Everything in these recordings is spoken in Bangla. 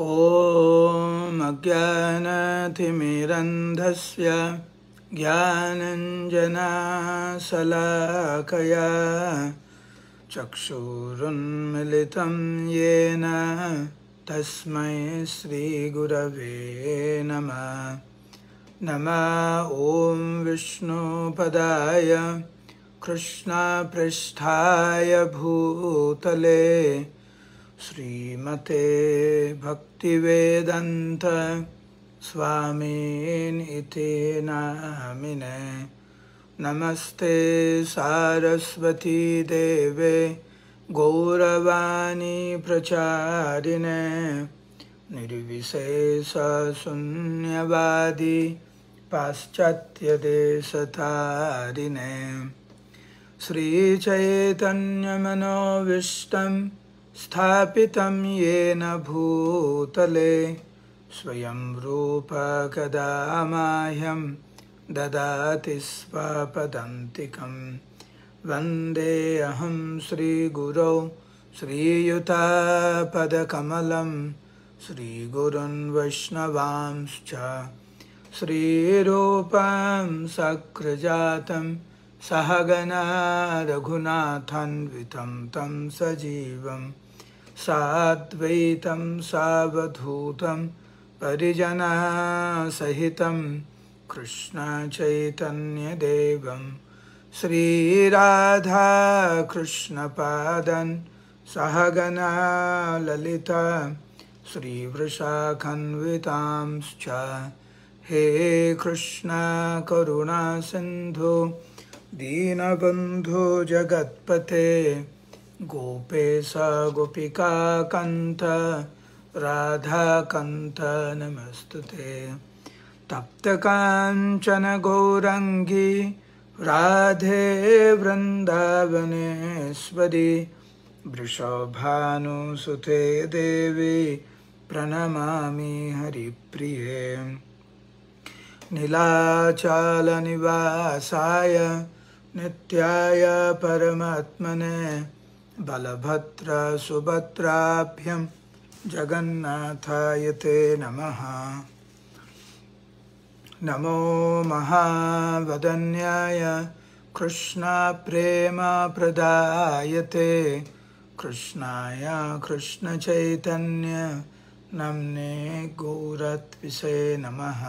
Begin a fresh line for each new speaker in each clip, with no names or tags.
ॐ अज्ञानतिमिरन्धस्य ज्ञानञ्जनशलाकया चक्षुरुन्मिलितं येन तस्मै श्रीगुरवे नमः। नमः ॐ विष्णुपदाय कृष्णपृष्ठाय भूतले श्रीमते भक्तिवेदान्त स्वामिनिति नामिने। नमस्ते सारस्वती देवे गौरवाणी प्रचारिणे निर्विशेषशून्यवादी पाश्चात्यदेशतारिणे। श्रीचैतन्यमनोभीष्टं स्थापितं येन भूतले स्वयं रूप कदा मह्यं ददाति स्वपदान्तिकं। वन्देऽहं श्रीगुरौ श्रीयुतापदकमलं श्रीगुरुन् वैष्णवांश्च श्रीरूपं सक्रजातं सहगना रघुनाथान्वितं तं सजीवं साद्वैतं सावधूतं परिजनसहितं कृष्णचैतन्यदेवं श्रीराधाकृष्णपादं सहगना ललिता श्रीवृषाखन्वितांश्च। हे कृष्ण करुणा सिन्धु दीनबन्धु जगत्पते गोपेश गोपिकान्त राधाकान्त नमस्तुते। तप्तकाञ्चन गौराङ्गी राधे वृन्दावनेश्वरी वृषभानुसुते देवी प्रणमामि हरिप्रिये। नीलाचलनिवासाय नित्याय परमात्मने बलभद्र सुभद्राभ्यां जगन्नाथाय ते नमः। नमो महावदन्याय कृष्णप्रेमप्रदायते कृष्णाय कृष्णचैतन्य नाम्ने गौरत्विषे नमः।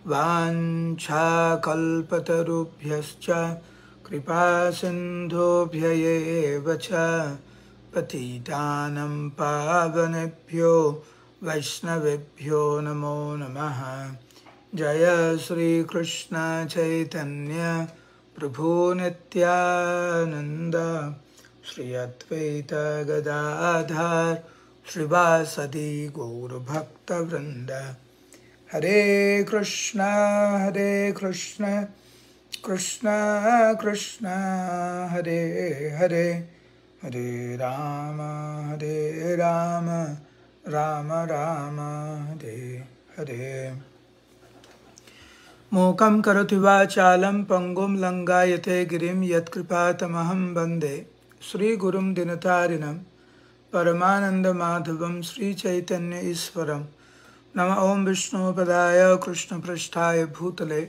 वाञ्छाकल्पतरुभ्यश्च कृपासिन्धुभ्य एव च पतितानं पावनेभ्यो वैष्णवेभ्यो नमो नमः। जय श्री कृष्ण चैतन्य प्रभु नित्यानंद श्री अद्वैत गदाधर श्रीवासदि गौरभक्तवृंद। हरे कृष्ण कृष्ण कृष्ण हरे हरे, हरे राम राम राम हरे हरे। मूकं करोति वाचालं पंगुं लंघयते गिरिं यत्कृपातमहं वन्दे श्रीगुरुं दीनतारिणं परमानन्दमाधवं श्रीचैतन्य ईश्वरं। नमः ओं विष्णुपदाय कृष्णपृष्ठाय भूतले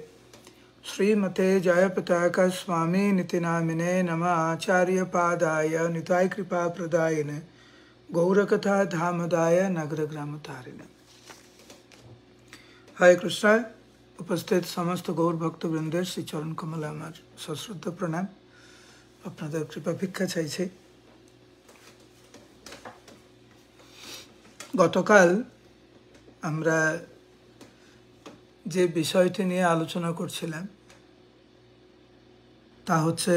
श्रीमते जयपताका स्वामिनिति नामिने। नमः आचार्यपादाय निताय कृपाप्रदायिने गौरकथा धामदाय नगरग्रामतारिणे। हरे कृष्ण। उपस्थित समस्त गौर भक्त बृंदेर श्री चरण कमल आमार सश्रद्धा प्रणाम। आपनादेर कृपा भिक्षा चाइछि। गतकाल আমরা যে বিষয়টি নিয়ে আলোচনা করছিলাম তা হচ্ছে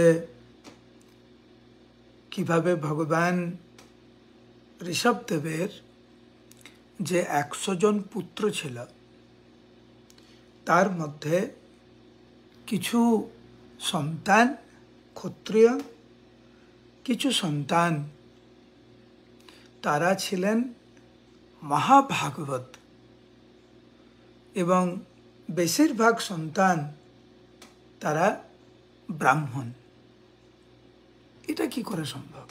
কিভাবে ভগবান ঋষভদেবের যে 100 জন পুত্র ছিল তার মধ্যে কিছু সন্তান ক্ষত্রিয়, কিছু সন্তান তারা ছিলেন মহাভাগবত এবং বেশিরভাগ সন্তান তারা ব্রাহ্মণ। এটা কি করে সম্ভব?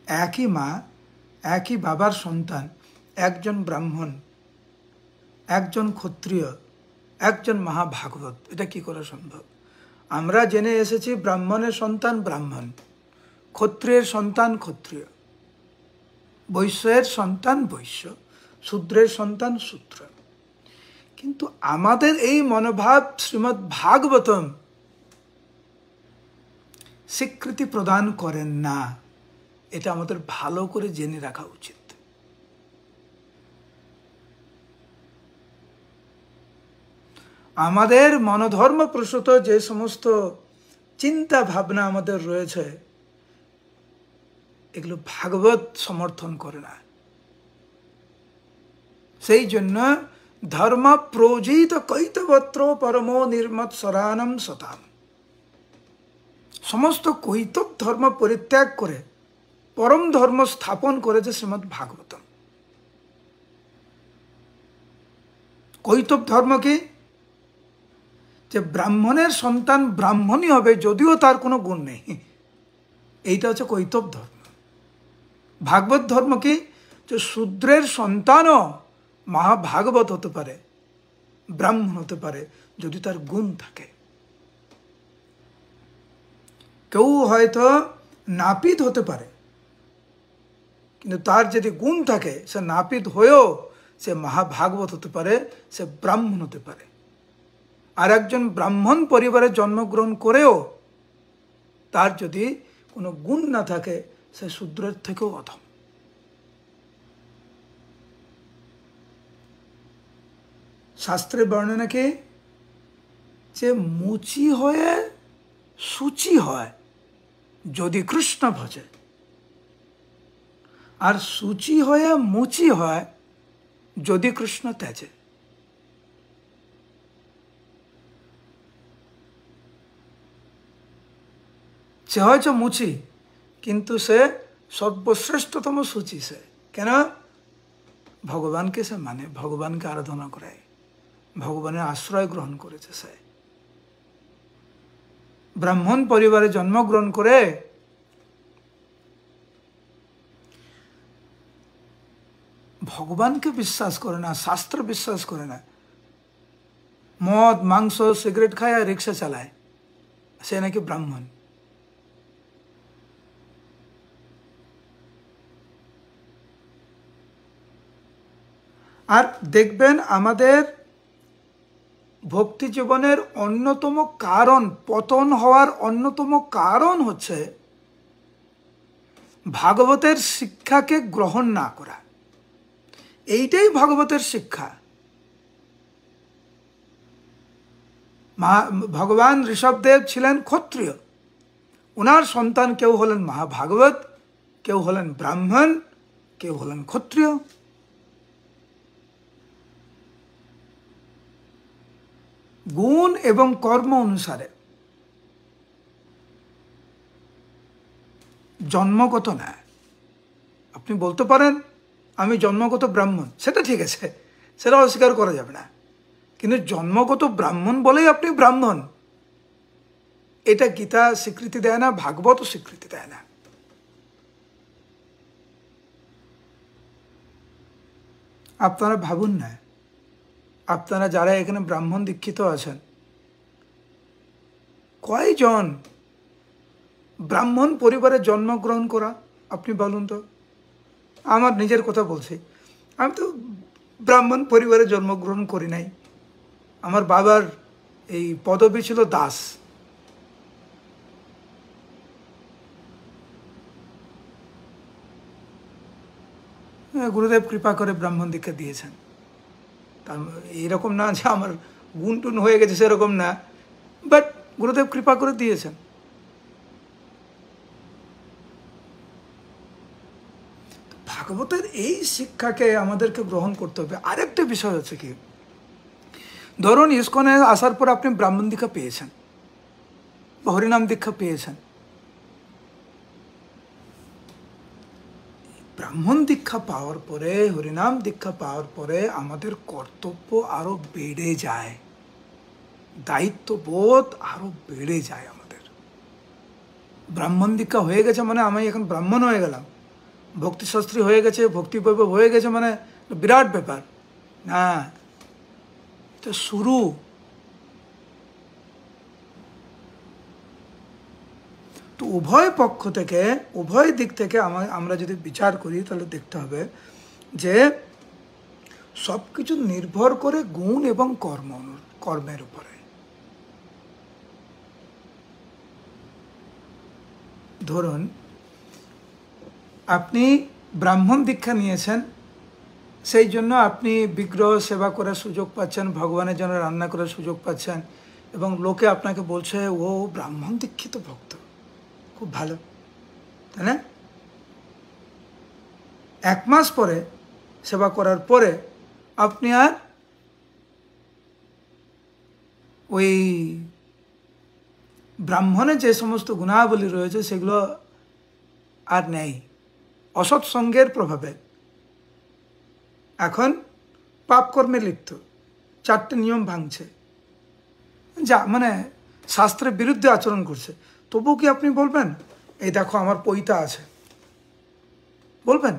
একই মা একই বাবার সন্তান, একজন ব্রাহ্মণ, একজন ক্ষত্রিয়, একজন মহাভাগবত, এটা কি করে সম্ভব? আমরা জেনে এসেছি ব্রাহ্মণের সন্তান ব্রাহ্মণ, ক্ষত্রিয়ের সন্তান ক্ষত্রিয়, বৈশ্যের সন্তান বৈশ্য, শূদ্রের সন্তান শূদ্র। কিন্তু আমাদের এই মনোভাব শ্রীমদ্ ভাগবতম স্বীকৃতি প্রদান করেন না। এটা আমাদের ভালো করে জেনে রাখা উচিত। আমাদের মনোধর্ম প্রসূত যে সমস্ত চিন্তা ভাবনা আমাদের রয়েছে, এগুলো ভাগবত সমর্থন করে না। সেই জন্য ধর্ম প্রোজিত কৈতবত্র পরমো নির্মৎসরানম সতাম, সমস্ত কৈতব ধর্ম পরিত্যাগ করে পরম ধর্ম স্থাপন করেছে শ্রীমদ্ ভাগবতম। কৈতব ধর্ম কি? যে ব্রাহ্মণের সন্তান ব্রাহ্মণই হবে যদিও তার কোনো গুণ নেই, এইটা হচ্ছে কৈতব ধর্ম। ভাগবত ধর্ম কি? যে শূদ্রের সন্তানও মহাভাগবত হতে পারে, ব্রাহ্মণ হতে পারে যদি তার গুণ থাকে। কেউ হয়তো নাপিত হতে পারে, কিন্তু তার যদি গুণ থাকে, সে নাপিত হয়েও সে মহাভাগবত হতে পারে, সে ব্রাহ্মণ হতে পারে। আর একজন ব্রাহ্মণ পরিবারে জন্মগ্রহণ করেও তার যদি কোনো গুণ না থাকে, সে শূদ্রের থেকেও অধম। শাস্ত্রে বর্ণনা কি? যে মুচি হয়ে সূচি হয় যদি কৃষ্ণ ভজে, আর সূচি হয়ে মুচি হয় যদি কৃষ্ণ ত্যাজে। সে হয়তো মুচি, কিন্তু সে সর্বশ্রেষ্ঠতম সূচি। সে কেন? ভগবানকে সে মানে, ভগবানকে আরাধনা করে, ভগবানের আশ্রয় গ্রহণ করেছে। সে ব্রাহ্মণ পরিবারে জন্মগ্রহণ করে ভগবানকে বিশ্বাস করে না, শাস্ত্র বিশ্বাস করে না, মদ মাংস সিগারেট খায় আর রিক্সা চালায়, সে নাকি ব্রাহ্মণ। আর দেখবেন আমাদের ভক্তি জীবনের অন্যতম কারণ, পতন হওয়ার অন্যতম কারণ হচ্ছে ভাগবতের শিক্ষাকে গ্রহণ না করা। এইটাই ভাগবতের শিক্ষা। ভগবান ঋষভদেব ছিলেন ক্ষত্রিয়, ওনার সন্তান কেউ হলেন মহাভাগবত, কেউ হলেন ব্রাহ্মণ, কেউ হলেন ক্ষত্রিয়। গুণ এবং কর্ম অনুসারে, জন্মগত না। আপনি বলতে পারেন আমি জন্মগত ব্রাহ্মণ, সেটা ঠিক আছে, সেটা অস্বীকার করা যাবে না, কিন্তু জন্মগত ব্রাহ্মণ বলেই আপনি ব্রাহ্মণ, এটা গীতা স্বীকৃতি দেয় না, ভাগবত স্বীকৃতি দেয় না। আপনারা ভাবুন না, আপনারা যারা এখানে ব্রাহ্মণ দীক্ষিত আছেন, কয়জন ব্রাহ্মণ পরিবারে জন্মগ্রহণ করা? আপনি বলুন তো। আমার নিজের কথা বলছি, আমি তো ব্রাহ্মণ পরিবারে জন্মগ্রহণ করি নাই। আমার বাবার এই পদবী ছিল দাস। গুরুদেব কৃপা করে ব্রাহ্মণ দীক্ষা দিয়েছেন, এরকম না যে আমার গুণ টুন হয়ে গেছে, সেরকম না, বাট গুরুদেব কৃপা করে দিয়েছেন। ভাগবতের এই শিক্ষাকে আমাদেরকে গ্রহণ করতে হবে। আরেকটা বিষয় হচ্ছে কি, ধরুন ইস্কনে আসার পর আপনি ব্রাহ্মণ দীক্ষা পেয়েছেন বা হরিনাম দীক্ষা পেয়েছেন, ব্রাহ্মণ দীক্ষা পাওয়ার পরে, হরিনাম দীক্ষা পাওয়ার পরে আমাদের কর্তব্য আরো বেড়ে যায়, দায়িত্ববোধ আরো বেড়ে যায় আমাদের। ব্রাহ্মণ দীক্ষা হয়ে গেছে মানে আমি এখন ব্রাহ্মণ হয়ে গেলাম, ভক্তিশাস্ত্রী হয়ে গেছে, ভক্তি বৈভব হয়ে গেছে মানে বিরাট ব্যাপার না, তো শুরু। তো উভয় পক্ষ থেকে, উভয় দিক থেকে আমরা যদি বিচার করি তাহলে দেখতে হবে যে সব কিছু নির্ভর করে গুণ এবং কর্মের উপরে। ধরুন আপনি ব্রাহ্মণ দীক্ষা নিয়েছেন, সেই জন্য আপনি বিগ্রহ সেবা করার সুযোগ পাচ্ছেন, ভগবানের জন্য রান্না করার সুযোগ পাচ্ছেন, এবং লোকে আপনাকে বলছে ও ব্রাহ্মণ দীক্ষিত ভক্ত, খুব ভালো, তাই না? 1 মাস পরে সেবা করার পরে আপনি আর ওই ব্রাহ্মণের যে সমস্ত গুণাবলী রয়েছে সেগুলো আর নেই, অসৎ সঙ্গের প্রভাবে এখন পাপ কর্মে লিপ্ত, 4টে নিয়ম ভাঙছে, যা মানে শাস্ত্রের বিরুদ্ধে আচরণ করছে। তবুও কি আপনি বলবেন এই দেখো আমার পৈতা আছে? বলবেন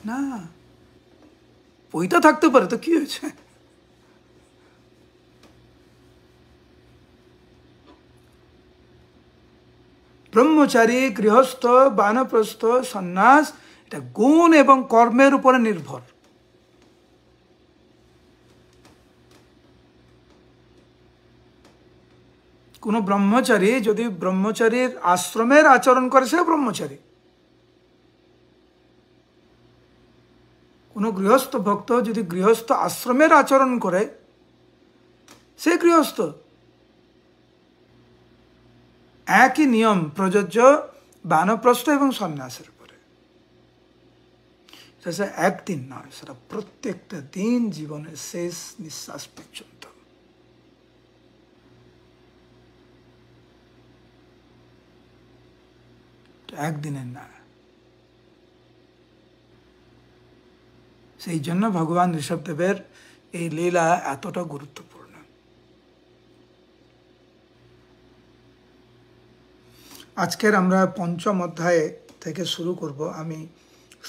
না। পৈতা থাকতে পারে তো কি হয়েছে? ব্রহ্মচারী, গৃহস্থ, বানপ্রস্থ, সন্ন্যাস, এটা গুণ এবং কর্মের উপরে নির্ভর। কোনো ব্রহ্মচারী যদি ব্রহ্মচারীর আশ্রমের আচরণ করে সে ব্রহ্মচারী, কোনো গৃহস্থ ভক্ত যদি গৃহস্থ আশ্রমের আচরণ করে সে গৃহস্থ। একই নিয়ম প্রযোজ্য বানপ্রস্থ এবং সন্ন্যাসের উপরে। সেটা একদিন নয়, সেটা প্রত্যেকটা দিন, জীবনের শেষ নিঃশ্বাস পর্যন্ত। একদিনের না। সেই জন্য ভগবান ঋষভদেবের এই লীলা এতটা গুরুত্বপূর্ণ। আজকের আমরা 5ম অধ্যায় থেকে শুরু করব। আমি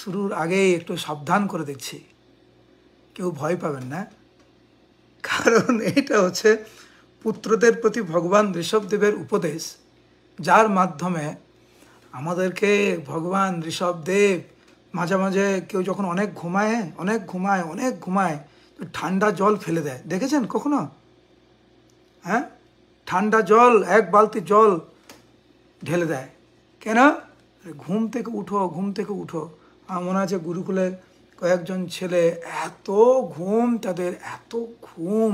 শুরুর আগেই একটু সাবধান করে দিচ্ছি, কেউ ভয় পাবেন না, কারণ এটা হচ্ছে পুত্রদের প্রতি ভগবান ঋষভদেবের উপদেশ, যার মাধ্যমে আমাদেরকে ভগবান ঋষভদেব মাঝে মাঝে কেউ যখন অনেক ঘুমায় ঠান্ডা জল ফেলে দেয়, দেখেছেন কখনো? হ্যাঁ, ঠান্ডা জল, 1 বালতি জল ঢেলে দেয় কেন? ঘুম থেকে উঠো। আমার মনে আছে গুরুকুলে কয়েকজন ছেলে এত ঘুম, তাদের এত ঘুম।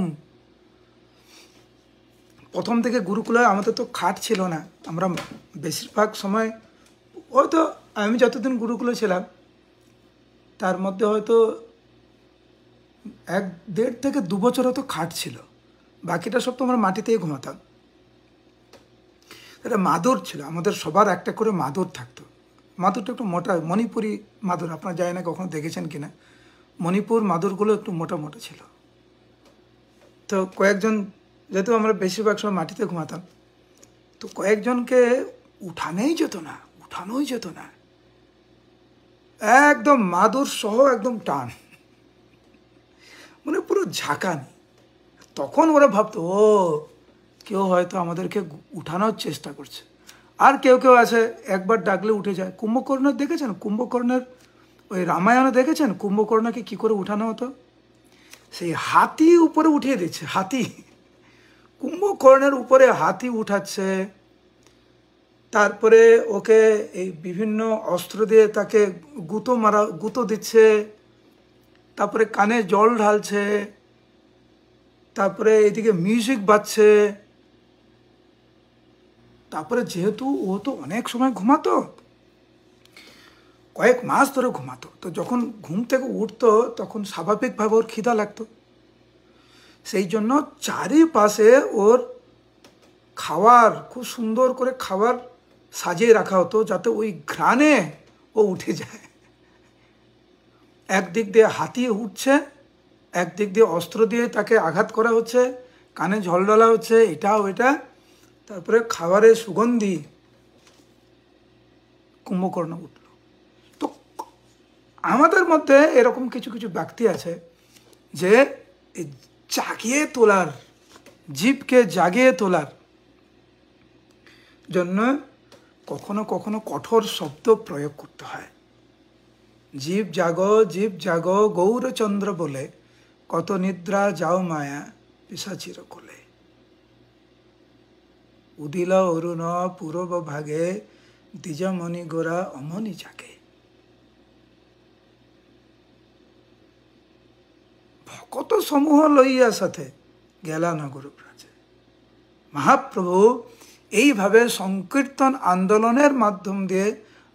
প্রথম থেকে গুরুকুলে আমাদের তো খাট ছিল না, আমরা বেশিরভাগ সময় হয়তো, আমি যতদিন গুরুকুলে ছিলাম তার মধ্যে হয়তো 1.5 থেকে 2 বছর হয়তো খাট ছিল, বাকিটা সব তো আমরা মাটিতেই ঘুমাতাম। এটা মাদুর ছিল, আমাদের সবার একটা করে মাদুর থাকতো। মাদুরটা একটু মোটা, মণিপুরি মাদুর, আপনারা জানি না কখনো দেখেছেন কিনা। মণিপুর মাদুরগুলো একটু মোটা মোটা ছিল। তো কয়েকজন, যেহেতু আমরা বেশিরভাগ সময় মাটিতে ঘুমাতাম, তো কয়েকজনকে উঠানোই যেত না, একদম মাদুর সহ একদম টান, মানে পুরো ঝাঁকানি। তখন ওরা ভাবতো ও কেউ হয়তো আমাদেরকে উঠানোর চেষ্টা করছে। আর কেউ আছে একবার ডাকলে উঠে যায়। কুম্ভকর্ণ দেখেছেন? কুম্ভকর্ণের ওই রামায়ণে দেখেছেন কুম্ভকর্ণকে কি করে উঠানো হতো? সেই হাতি উপরে উঠিয়ে দিচ্ছে, হাতি, কুম্ভকর্ণের উপরে হাতি উঠাচ্ছে, তারপরে ওকে এই বিভিন্ন অস্ত্র দিয়ে তাকে গুঁতো দিচ্ছে, তারপরে কানে জল ঢালছে, তারপরে এদিকে মিউজিক বাজছে। তারপরে যেহেতু ও তো অনেক সময় ঘুমাতো, কয়েক মাস ধরে ঘুমাতো, তো যখন ঘুম থেকে উঠতো তখন স্বাভাবিকভাবে ওর খিদা লাগতো। সেই জন্য চারিপাশে ওর খাবার, খুব সুন্দর করে খাবার সাজিয়ে রাখা হতো যাতে ওই ঘ্রাণে ও উঠে যায়। একদিক দিয়ে হাতি উঠছে, একদিক দিয়ে অস্ত্র দিয়ে তাকে আঘাত করা হচ্ছে, কানে জল ঢালা হচ্ছে, এটা ওইটা, তারপরে খাবারের সুগন্ধি, কুম্ভকর্ণ উঠল। তো আমাদের মধ্যে এরকম কিছু কিছু ব্যক্তি আছে যে জাগিয়ে তোলার, জীবকে জাগিয়ে তোলার জন্য কখনো কখনো কঠোর শব্দ প্রয়োগ করতে হয়। জীব জাগো গৌরচন্দ্র বলে, কত নিদ্রা যাও মায়া পিশাচির কোলে। উদিল অরুণ পূর্ব ভাগে, দ্বিজমণি গোরা অমনি জাগে। ভকত সমূহ লইয়া সাথে গেলা নগর ব্রাজে। মহাপ্রভু এইভাবে সংকীর্তন আন্দোলনের মাধ্যম দিয়ে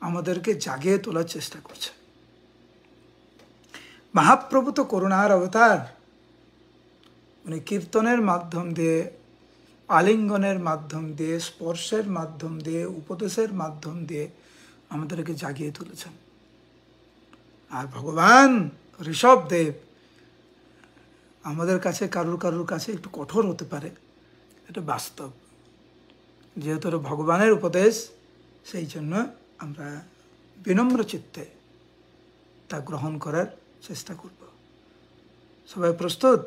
আমাদেরকে জাগিয়ে তোলার চেষ্টা করছে। মহাপ্রভু তো করুণার অবতার, উনি কীর্তনের মাধ্যম দিয়ে, আলিঙ্গনের মাধ্যম দিয়ে, স্পর্শের মাধ্যম দিয়ে, উপদেশের মাধ্যম দিয়ে আমাদেরকে জাগিয়ে তুলেছেন। আর ভগবান ঋষভদেব আমাদের কাছে কারুর কাছে একটু কঠোর হতে পারে, এটা বাস্তব। যেহেতু ভগবানের উপদেশ, সেই জন্য আমরা বিনম্র চিত্তে তা গ্রহণ করার চেষ্টা করব। সবাই প্রস্তুত?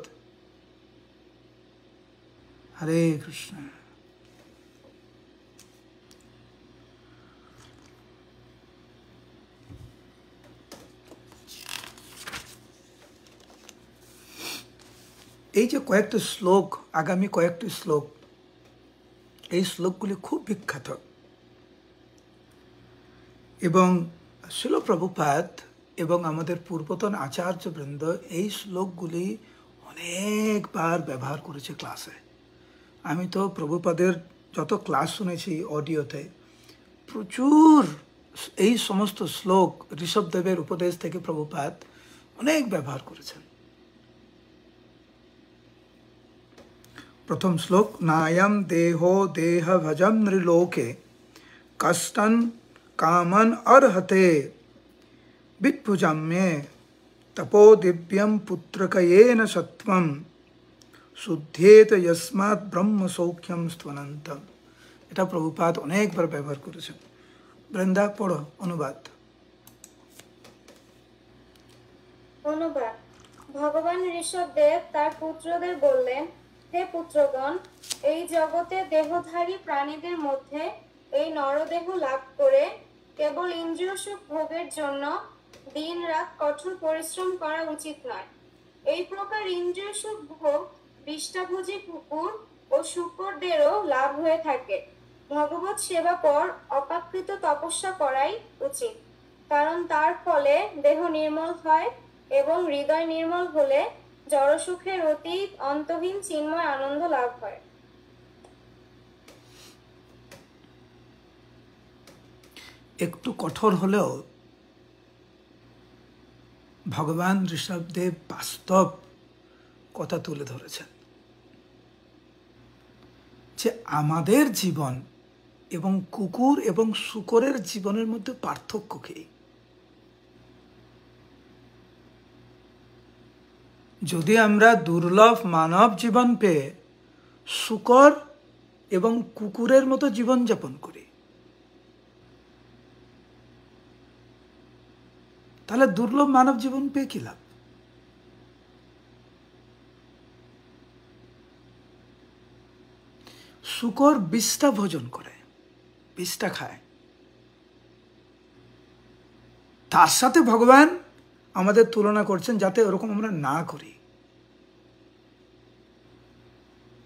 হরে কৃষ্ণ। এই যে কয়েকটি শ্লোক, আগামী কয়েকটি শ্লোক, এই শ্লোকগুলি খুব বিখ্যাত এবং শিল প্রভুপাদ এবং আমাদের পূর্বতন আচার্যবৃন্দ এই শ্লোকগুলি অনেকবার ব্যবহার করেছে ক্লাসে। আমি তো প্রভুপাদের যত ক্লাস শুনেছি অডিওতে, প্রচুর এই সমস্ত শ্লোক ঋষভদেবের উপদেশ থেকে প্রভুপাদ অনেক ব্যবহার করেছেন। প্রথম শ্লোক, নায়ম দেহো দেহ ভজম নৃলোকে কষ্টন কামন অর্হতে বিদ্ভুজাম্যে তপো দিব্যম পুত্রকয়েন সত্বম শুদ্ধেত যস্মাৎ ব্রহ্ম সৌখ্যম স্তনন্তম। এটা প্রভুপাদ অনেকবার ব্যবহার করেছেন। বৃন্দা পড়ো অনুবাদ।
অনুবাদ। ভগবান ঋষভদেব তার পুত্রদের বললেন, হে পুত্রগণ, এই জগতে দেহধারী প্রাণীদের মধ্যে এই নরদেহ লাভ করে কেবল ইন্দ্রিয় সুখ ভোগের জন্য দিন রাত কঠোর পরিশ্রম করা উচিত নয়। এই প্রকার ইন্দ্রিয় সুখ ভোগ বিষ্ঠাভোজী কুকুর ও শূকরদেরও লাভ হয়ে থাকে। ভগবত সেবা পর অপাকৃত তপস্যা করাই উচিত, কারণ তার ফলে দেহ নির্মল হয় এবং হৃদয় নির্মল হলে জড়সুখের অতীত অন্তহীন চিন্ময় আনন্দ লাভ হয়।
একটু কঠোর হলেও ভগবান ঋষভদেব বাস্তব কথা তুলে ধরেছেন যে আমাদের জীবন এবং কুকুর এবং শূকরের জীবনের মধ্যে পার্থক্য কি। যদি আমরা দুর্লভ মানব জীবন পেয়ে শূকর এবং কুকুরের মতো জীবনযাপন করি, তাহলে দুর্লভ মানব জীবন পেয়ে কি লাভ? শূকর বিষ্ঠা ভোজন করে, বিষ্ঠা খায়, তার সাথে ভগবান আমাদের তুলনা করছেন যাতে ওরকম আমরা না করি।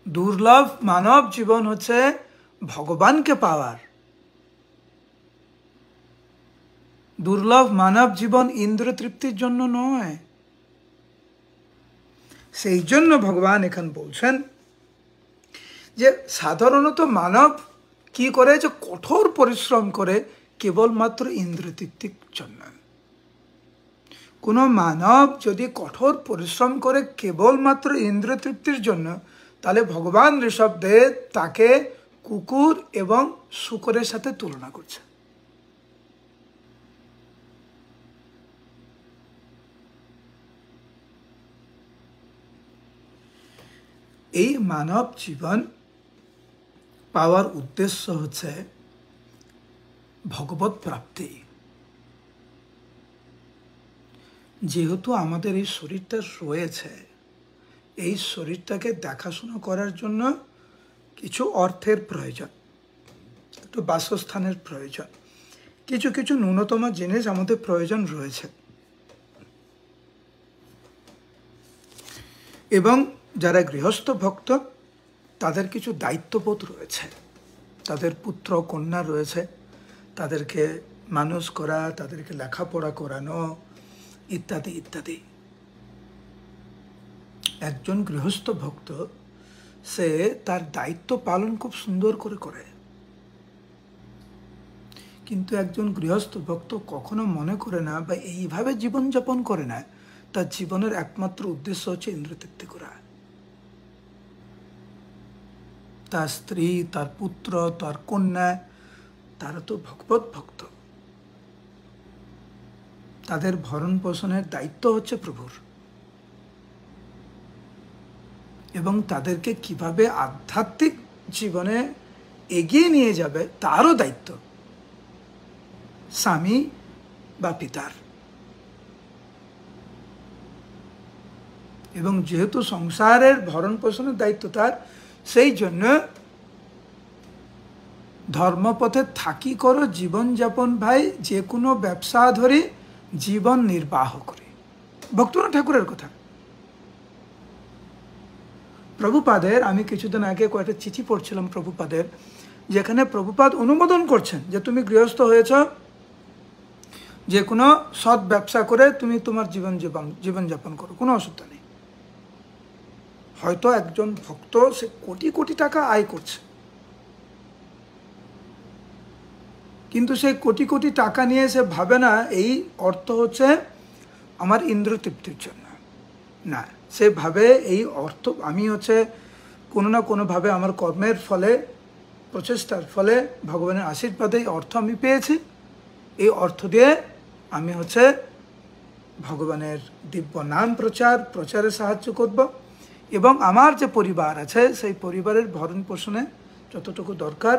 দুর্লভ মানব জীবন হচ্ছে ভগবানকে পাওয়ার। দুর্লভ মানব জীবন ইন্দ্র তৃপ্তির জন্য নয়। সেই জন্য ভগবান এখানে বলছেন যে সাধারণত মানব কি করে, যে কঠোর পরিশ্রম করে কেবলমাত্র ইন্দ্র তৃপ্তির জন্য। কোনো মানব যদি কঠোর পরিশ্রম করে কেবলমাত্র ইন্দ্র তৃপ্তির জন্য, তাহলে ভগবান ঋষভদেব তাকে কুকুর এবং শূকরের সাথে তুলনা করছে। এই মানব জীবন পাওয়ার উদ্দেশ্য হচ্ছে ভগবত প্রাপ্তি। যেহেতু আমাদের এই শরীরটা রয়েছে, এই শরীরটাকে দেখাশোনা করার জন্য কিছু অর্থের প্রয়োজন, একটু বাসস্থানের প্রয়োজন, কিছু কিছু ন্যূনতম জিনিস আমাদের প্রয়োজন রয়েছে। এবং যারা গৃহস্থ ভক্ত তাদের কিছু দায়িত্ববোধ রয়েছে, তাদের পুত্র কন্যা রয়েছে, তাদেরকে মানুষ করা, তাদেরকে লেখাপড়া করানো ইত্যাদি ইত্যাদি। একজন গৃহস্থ ভক্ত সে তার দায়িত্ব পালন খুব সুন্দর করে করে, কিন্তু একজন গৃহস্থ ভক্ত কখনো মনে করে না বা এইভাবে জীবনযাপন করে না তার জীবনের একমাত্র উদ্দেশ্য হচ্ছে ইন্দ্রতৃপ্তি করা। তার স্ত্রী, তার পুত্র, তার কন্যা, তারা তো ভগবত ভক্ত, তাদের ভরণ পোষণের দায়িত্ব হচ্ছে প্রভুর, এবং তাদেরকে কিভাবে আধ্যাত্মিক জীবনে এগিয়ে নিয়ে যাবে তারও দায়িত্ব স্বামী বা পিতার। এবং যেহেতু সংসারের ভরণ পোষণের দায়িত্ব তার, সেই জন্য ধর্মপথে থাকি করো জীবনযাপন ভাই, যে কোনো ব্যবসা ধরে জীবন নির্বাহ করে। ভক্তনাথ ঠাকুরের কথা। প্রভুপাদের আমি কিছুদিন আগে কয়েকটা চিঠি পড়ছিলাম প্রভুপাদের, যেখানে প্রভুপাদ অনুমোদন করছেন যে তুমি গৃহস্থ হয়েছ, যে কোনো সৎ ব্যবসা করে তুমি তোমার জীবনযাপন করো, কোনো অসুবিধা নেই। হয়তো একজন ভক্ত সে কোটি কোটি টাকা আয় করছে, কিন্তু সেই কোটি কোটি টাকা নিয়ে সে ভাবে না এই অর্থ হচ্ছে আমার ইন্দ্র তৃপ্তির জন্য। না, সে ভাবে এই অর্থ আমি হচ্ছে কোনো না কোনোভাবে আমার কর্মের ফলে, প্রচেষ্টার ফলে, ভগবানের আশীর্বাদে এই অর্থ আমি পেয়েছি, এই অর্থ দিয়ে আমি হচ্ছে ভগবানের দিব্য নাম প্রচারে সাহায্য করব, এবং আমার যে পরিবার আছে সেই পরিবারের ভরণ পোষণে যতটুকু দরকার,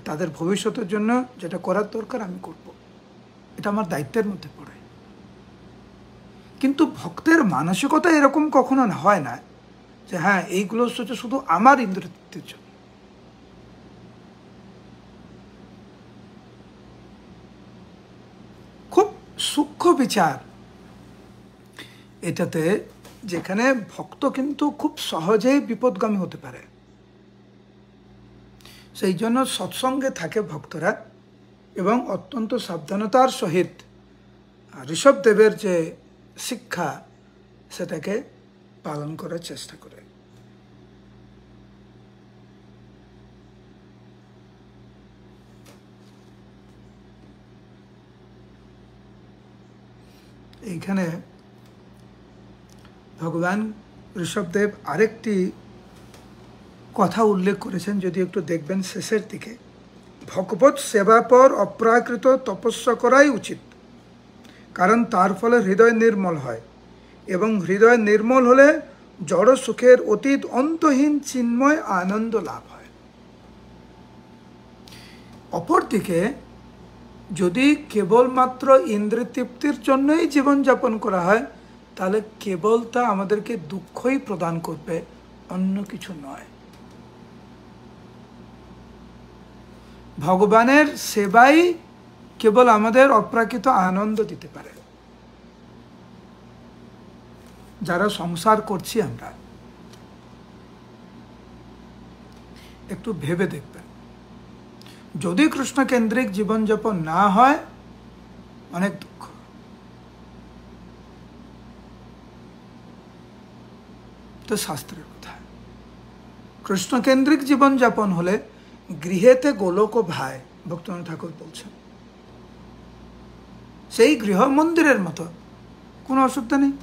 তাদের ভবিষ্যতের জন্য যেটা করার দরকার আমি করব। এটা আমার দায়িত্বের মধ্যে পড়ে। কিন্তু ভক্তের মানসিকতা এরকম কখনো হয় না যে হ্যাঁ এইগুলো হচ্ছে শুধু আমার ইন্দ্রতৃপ্তির জন্য। খুব সূক্ষ্ম বিচার এটাতে, যেখানে ভক্ত কিন্তু খুব সহজেই বিপদগামী হতে পারে। সেই জন্য সৎসঙ্গে থাকে ভক্তরা এবং অত্যন্ত সাবধানতার সহিত ঋষভদেবের যে শিক্ষা সেটাকে পালন করার চেষ্টা করে। এইখানে ভগবান ঋষভদেব আরেকটি কথা উল্লেখ করেছেন, যদি একটু দেখবেন শেষের দিকে, ভগবত সেবা পর অপ্রাকৃত তপস্যা করাই উচিত, কারণ তার ফলে হৃদয় নির্মল হয়, এবং হৃদয় নির্মল হলে জড় সুখের অতীত অন্তহীন চিন্ময় আনন্দ লাভ হয়। অপরদিকে যদি কেবলমাত্র ইন্দ্রিয়তৃপ্তির জন্যই জীবনযাপন করা হয়, তাহলে কেবল তা আমাদেরকে দুঃখই প্রদান করবে, অন্য কিছু নয়। ভগবানের সেবাই কেবল আমাদের অপ্রাকৃত আনন্দ দিতে পারে। যারা সংসার করছি আমরা, একটু ভেবে দেখবেন, যদি কৃষ্ণ কেন্দ্রিক জীবনযাপন না হয় অনেক দুঃখ। তো শাস্ত্রের কথা, কৃষ্ণ কেন্দ্রিক জীবনযাপন হলে গৃহেতে গোলক ভাই, ভক্তনাথ ঠাকুর বলছেন, সেই গৃহ মন্দিরের মতো, কোনো অসুবিধা নেই।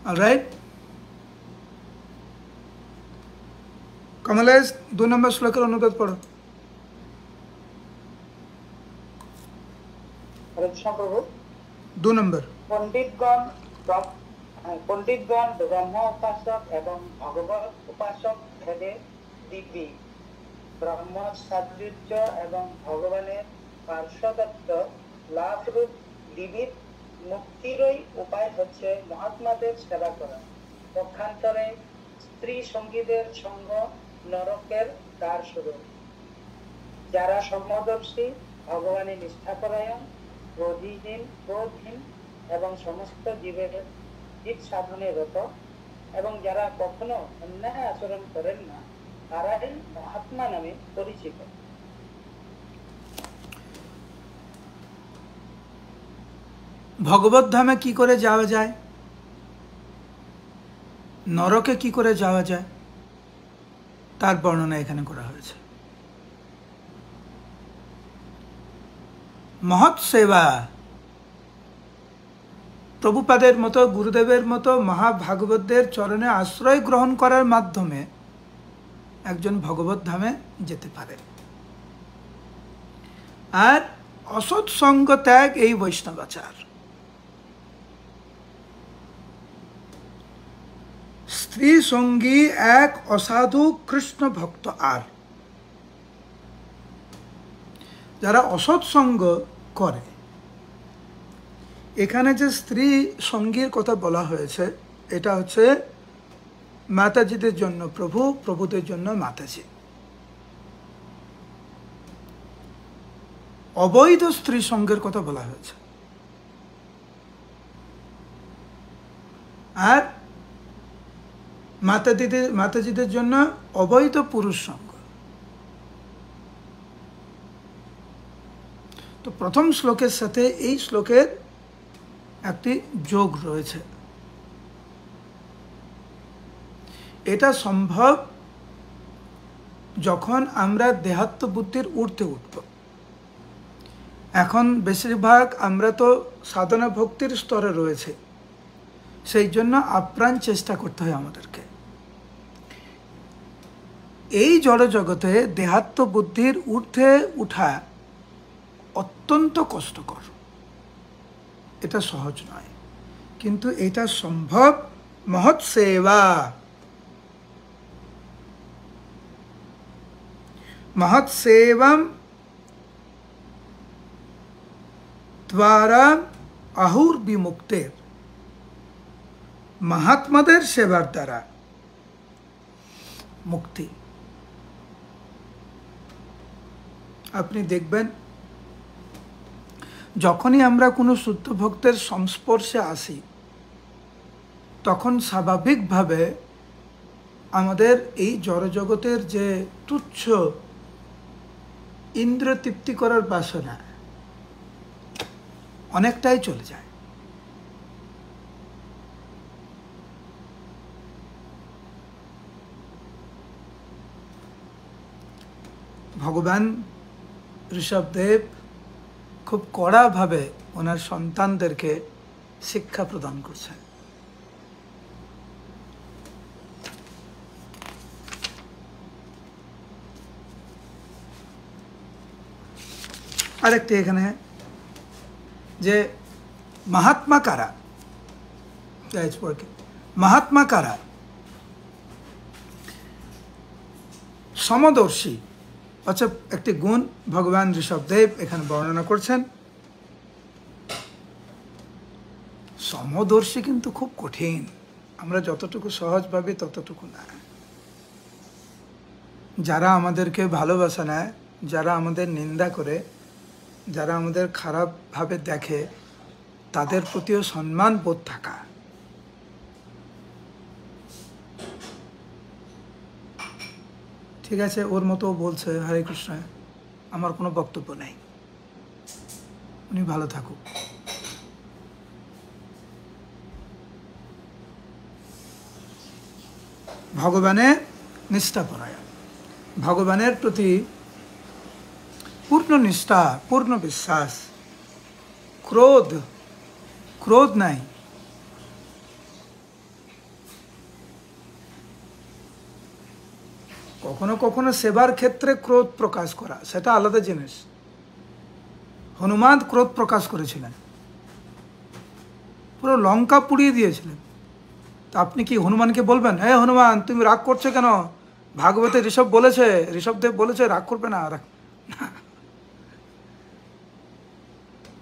Alright? कमलेश 2 नंबर श्लोक अनुवाद पढ़ो।
হরে কৃষ্ণ প্রভু।
2 নম্বর,
পণ্ডিতগণ ব্রহ্ম উপাসক এবং ভগবত উপাসক ভেদে দিব্যি ব্রহ্ম সাদৃশ্য এবং ভগবানের পার্শ্বদত্ত লাভরূপ দিবির মুক্তিরই উপায় হচ্ছে মহাত্মাদের সেবা করা। পক্ষান্তরে স্ত্রী সঙ্গীদের সঙ্গ নরকের দ্বার স্বরূপ। যারা সমদর্শী, ভগবানের নিষ্ঠাপরায়ণ, ক্রোধহীন এবং সমস্ত জীবের জীব সাধনে রত এবং যারা কখনো অন্যায় আচরণ করেন না, তারাই মহাত্মা নামে পরিচিত।
ভগবত ধামে কি করে যাওয়া যায়, নরকে কি করে যাওয়া যায়, তার বর্ণনা এখানে করা হয়েছে। মহৎ সেবা, প্রভুপাদের মতো, গুরুদেবের মতো মহাভাগবতদের চরণে আশ্রয় গ্রহণ করার মাধ্যমে একজন ভগবত ধামে যেতে পারে। আর অসৎ সঙ্গ ত্যাগ এই বৈষ্ণবাচার। স্ত্রী সঙ্গী এক অসাধু কৃষ্ণ ভক্ত আর। যারা অসৎ সঙ্গ করে, এখানে যে স্ত্রী সঙ্গীর কথা বলা হয়েছে, এটা হচ্ছে মাতাজিদের জন্য প্রভু, প্রভুদের জন্য মাতাজি। অবৈধ স্ত্রী সঙ্গের কথা বলা হয়েছে। আর মাতাজিদের জন্য অবৈধ পুরুষ সঙ্গ। তো প্রথম শ্লোকের সাথে এই শ্লোকের একটি যোগ রয়েছে। এটা সম্ভব যখন আমরা দেহাত্ম বুদ্ধির ঊর্ধ্বে উঠব। এখন বেশিরভাগ আমরা তো সাধনা ভক্তির স্তরে রয়েছে, সেই জন্য আপ্রাণ চেষ্টা করতে হয় আমাদেরকে। এই জড় জগতে দেহাত্ম বুদ্ধির ঊর্ধ্বে উঠা অত্যন্ত কষ্টকর, এটা সহজ নয়, কিন্তু এটা সম্ভব মহৎ সেবা। মহৎ সেবম দ্বারা আহুর বিমুক্তের, মহাত্মাদের সেবার দ্বারা মুক্তি। আপনি দেখবেন, যখনই আমরা কোনো শুদ্ধ ভক্তের সংস্পর্শে আসি, তখন স্বাভাবিকভাবে আমাদের এই জড়জগতের যে তুচ্ছ ইন্দ্র তৃপ্তি করার বাসনা অনেকটাই চলে যায়। ভগবান ঋষভদেব খুব কড়াভাবে ওনার সন্তানদেরকে শিক্ষা প্রদান করছেন। আরেকটি এখানে যে মহাত্মা কারা, মহাত্মা কারা, সমদর্শী। আচ্ছা, একটি গুণ ভগবান ঋষভদেব এখানে বর্ণনা করছেন। সমদর্শী কিন্তু খুব কঠিন, আমরা যতটুকু সহজ ভাবি ততটুকু না। যারা আমাদেরকে ভালোবাসে না, যারা আমাদের নিন্দা করে, যারা আমাদের খারাপভাবে দেখে, তাদের প্রতিও সম্মান বোধ থাকা। ঠিক আছে, ওর মতো বলছে হরে কৃষ্ণ, আমার কোনো বক্তব্য নেই, উনি ভালো থাকুক। ভগবানের নিষ্ঠাপরায়ণ, ভগবানের প্রতি পূর্ণ নিষ্ঠা, পূর্ণ বিশ্বাস, ক্রোধ নাই। কখনো কখনো সেবার ক্ষেত্রে ক্রোধ প্রকাশ করা, সেটা আলাদা জিনিস। হনুমান ক্রোধ প্রকাশ করেছিলেন, পুরো লঙ্কা পুড়িয়ে দিয়েছিলেন। তা আপনি কি হনুমানকে বলবেন, হ্যাঁ হনুমান তুমি রাগ করছো কেন? ভাগবতে ঋষভদেব বলেছে রাগ করবে না।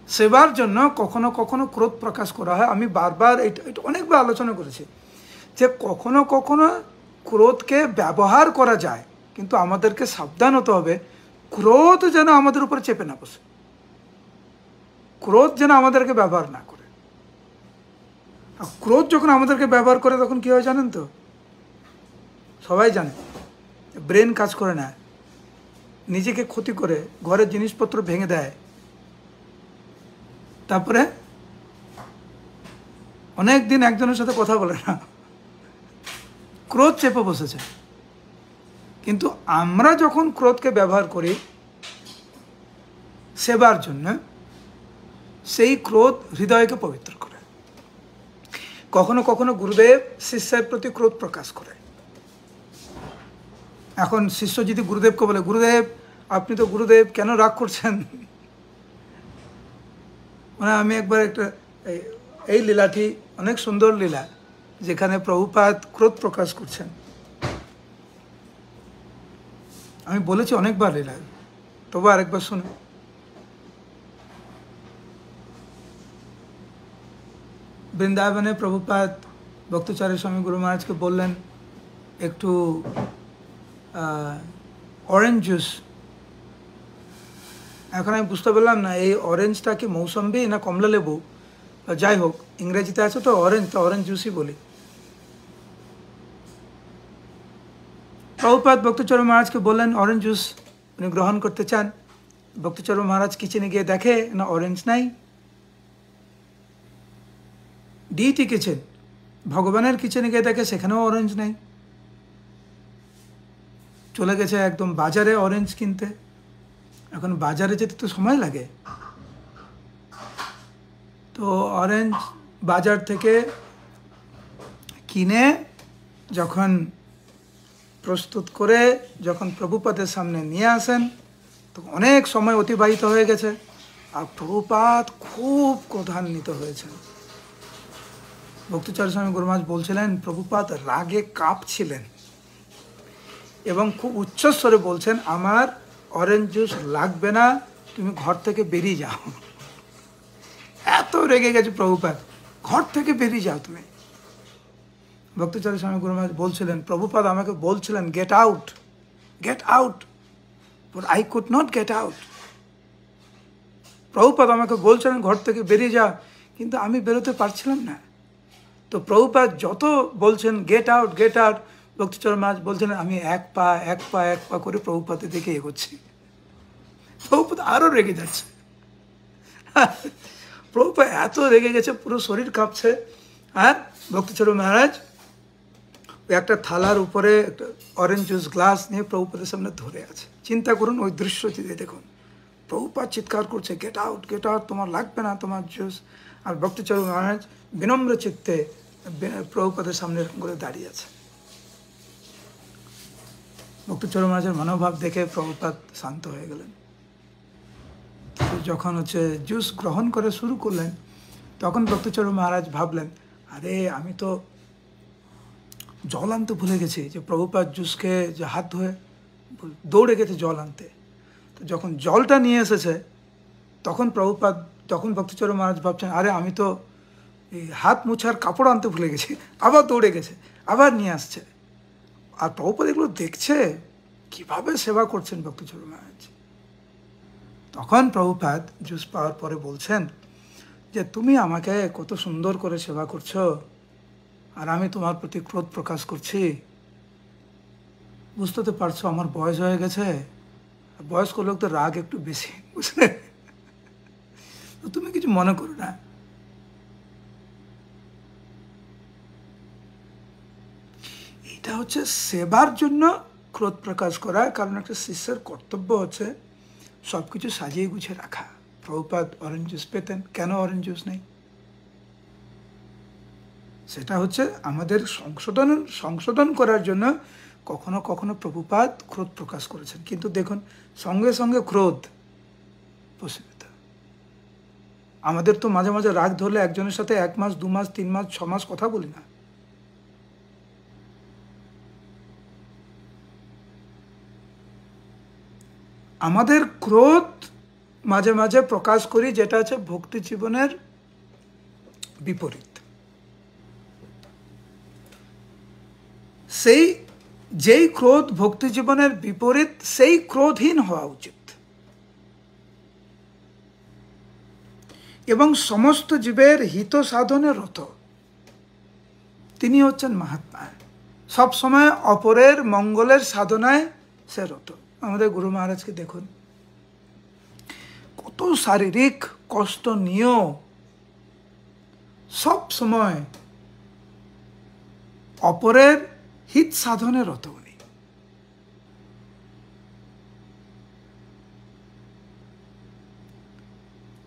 সেবার জন্য কখনো কখনো ক্রোধ প্রকাশ করা হয়। আমি বারবার এটা অনেকবার আলোচনা করেছি যে কখনো কখনো ক্রোধকে ব্যবহার করা যায়, কিন্তু আমাদেরকে সাবধান হতে হবে ক্রোধ যেন আমাদের উপর চেপে না বসে, ক্রোধ যেন আমাদেরকে ব্যবহার না করে। আর ক্রোধ যখন আমাদেরকে ব্যবহার করে তখন কী হয় জানেন তো? সবাই জানে, ব্রেন কাজ করে না, নিজেকে ক্ষতি করে, ঘরের জিনিসপত্র ভেঙে দেয়, তারপরে অনেক দিন একজনের সাথে কথা বলে না, ক্রোধ চেপে বসেছে। কিন্তু আমরা যখন ক্রোধকে ব্যবহার করি সেবার জন্য, সেই ক্রোধ হৃদয়কে পবিত্র করে। কখনো কখনো গুরুদেব শিষ্যের প্রতি ক্রোধ প্রকাশ করে। এখন শিষ্য যদি গুরুদেবকে বলে, গুরুদেব আপনি তো গুরুদেব, কেন রাগ করছেন? মানে আমি একবার একটা এই লীলাটি অনেক সুন্দর লীলা, যেখানে প্রভুপাদ ক্রোধ প্রকাশ করছেন। আমি বলেছি অনেকবার লীলা, তবু আরেকবার শুনে। বৃন্দাবনে প্রভুপাদ ভক্তচারী স্বামী গুরু মহারাজকে বললেন একটু অরেঞ্জ জুস। এখন আমি বুঝতে পারলাম না এই অরেঞ্জটা কি মৌসম্বি না কমলা লেবু, যাই হোক ইংরেজিতে আছে তো অরেঞ্জ, তো অরেঞ্জ জুসই বলি। প্রভুপাদ ভক্তচরণ মহারাজকে বললেন অরেঞ্জ জুস উনি গ্রহণ করতে চান। ভক্তচরণ মহারাজ কিচেনে গিয়ে দেখে না অরেঞ্জ নাই। ডিটি কিচেন, ভগবানের কিচেনে গিয়ে দেখে সেখানেও অরেঞ্জ নেই। চলে গেছে একদম বাজারে অরেঞ্জ কিনতে। এখন বাজারে যেতে তো সময় লাগে, তো অরেঞ্জ বাজার থেকে কিনে যখন প্রস্তুত করে যখন প্রভুপাদের সামনে নিয়ে আসেন, তো অনেক সময় অতিবাহিত হয়ে গেছে, আর প্রভুপাদ খুব ক্রোধান্বিত হয়েছেন। ভক্তচারী স্বামী গুরু মহারাজ বলছিলেন প্রভুপাদ রাগে কাঁপছিলেন এবং খুব উচ্চস্বরে বলছেন, আমার অরেঞ্জ জুস লাগবে না, তুমি ঘর থেকে বেরিয়ে যাও। এত রেগে গেছে প্রভুপাদ, ঘর থেকে বেরিয়ে যাও তুমি। ভক্তচারী স্বামী গুরু মহারাজ বলছিলেন, প্রভুপাদ আমাকে বলছিলেন get out, get out, but I could not get out. Prabhupada আমাকে বলছিলেন ঘর থেকে বেরিয়ে যাও, কিন্তু আমি বেরোতে পারছিলাম না। তো প্রভুপাদ যত বলছেন গেট আউট গেট আউট, ভক্তচরণ মহারাজ বলছিলেন আমি এক পা এক পা এক পা করে প্রভুপাদের দিকে এগোচ্ছি। প্রভুপাদ আরও রেগে যাচ্ছে। প্রভুপাদ এত রেগে গেছে, পুরো শরীর কাঁপছে। আর ভক্তচরণ মহারাজ একটা থালার উপরে একটা অরেঞ্জ জুস গ্লাস নিয়ে প্রভুপাদের সামনে ধরে আছে। চিন্তা করুন ওই দৃশ্যটি দেখুন, প্রভুপাদ চিৎকার করছে গেট আউট, তোমার লাগবে না তোমার জুস। আর ভক্তচরণ মহারাজ বিনম্র চিত্তে প্রভুপাদের সামনে করে দাঁড়িয়ে আছে। ভক্তচরণ মহারাজের মনোভাব দেখে প্রভুপাদ শান্ত হয়ে গেলেন। যখন জুস গ্রহণ করে শুরু করলেন, তখন ভক্তচরণ মহারাজ ভাবলেন, আরে আমি তো জল আনতে ভুলে গেছি। যে প্রভুপাদ জুসকে যে হাত ধুয়ে দৌড়ে গেছে জল আনতে। তো যখন জলটা নিয়ে এসেছে তখন ভক্তচরণ মহারাজ ভাবছেন, আরে আমি তো এই হাত মুছার কাপড় আনতে ভুলে গেছি। আবার দৌড়ে গেছে, আবার নিয়ে আসছে। আর প্রভুপাদ এগুলো দেখছে কিভাবে সেবা করছেন ভক্তচরণ মহারাজ। তখন প্রভুপাদ জুস পাওয়ার পরে বলছেন যে তুমি আমাকে কত সুন্দর করে সেবা করছো, আর আমি তোমার প্রতি ক্রোধ প্রকাশ করছি। বুঝতে তো পারছো আমার বয়স হয়ে গেছে, বয়স্ক লোকদের রাগ একটু বেশি, বুঝলে? তো তুমি কিছু মনে করো না। এটা সেবার জন্য ক্রোধ প্রকাশ করা, কারণ একটা শিষ্যের কর্তব্য সব কিছু সাজিয়ে গুছিয়ে রাখা। প্রভুপাদ অরেঞ্জ জুস পেতেন, কেন অরেঞ্জ জুস নেই? সেটা আমাদের সংশোধন করার জন্য কখনো কখনো প্রভুপাদ ক্রোধ প্রকাশ করেছেন। কিন্তু দেখুন সঙ্গে সঙ্গে ক্রোধ প্রশমিত, আমাদের তো মাঝে মাঝে রাগ ধরলে একজনের সাথে 1 মাস 2 মাস 3 মাস 6 মাস কথা বলি না। আমাদের ক্রোধ মাঝে মাঝে প্রকাশ করি, যেটা আছে ভক্তি জীবনের বিপরীত। সেই যেই ক্রোধ ভক্তি জীবনের বিপরীত, সেই ক্রোধহীন হওয়া উচিত। এবং সমস্ত জীবের হিত সাধনে রত, তিনি হচ্ছেন মহাত্মা। সব সময় অপরের মঙ্গলের সাধনায় সে রত। আমাদের গুরু মহারাজকে দেখুন, কত শারীরিক কষ্ট নিয়েও সব সময় অপরের হিত সাধনে রত উনি।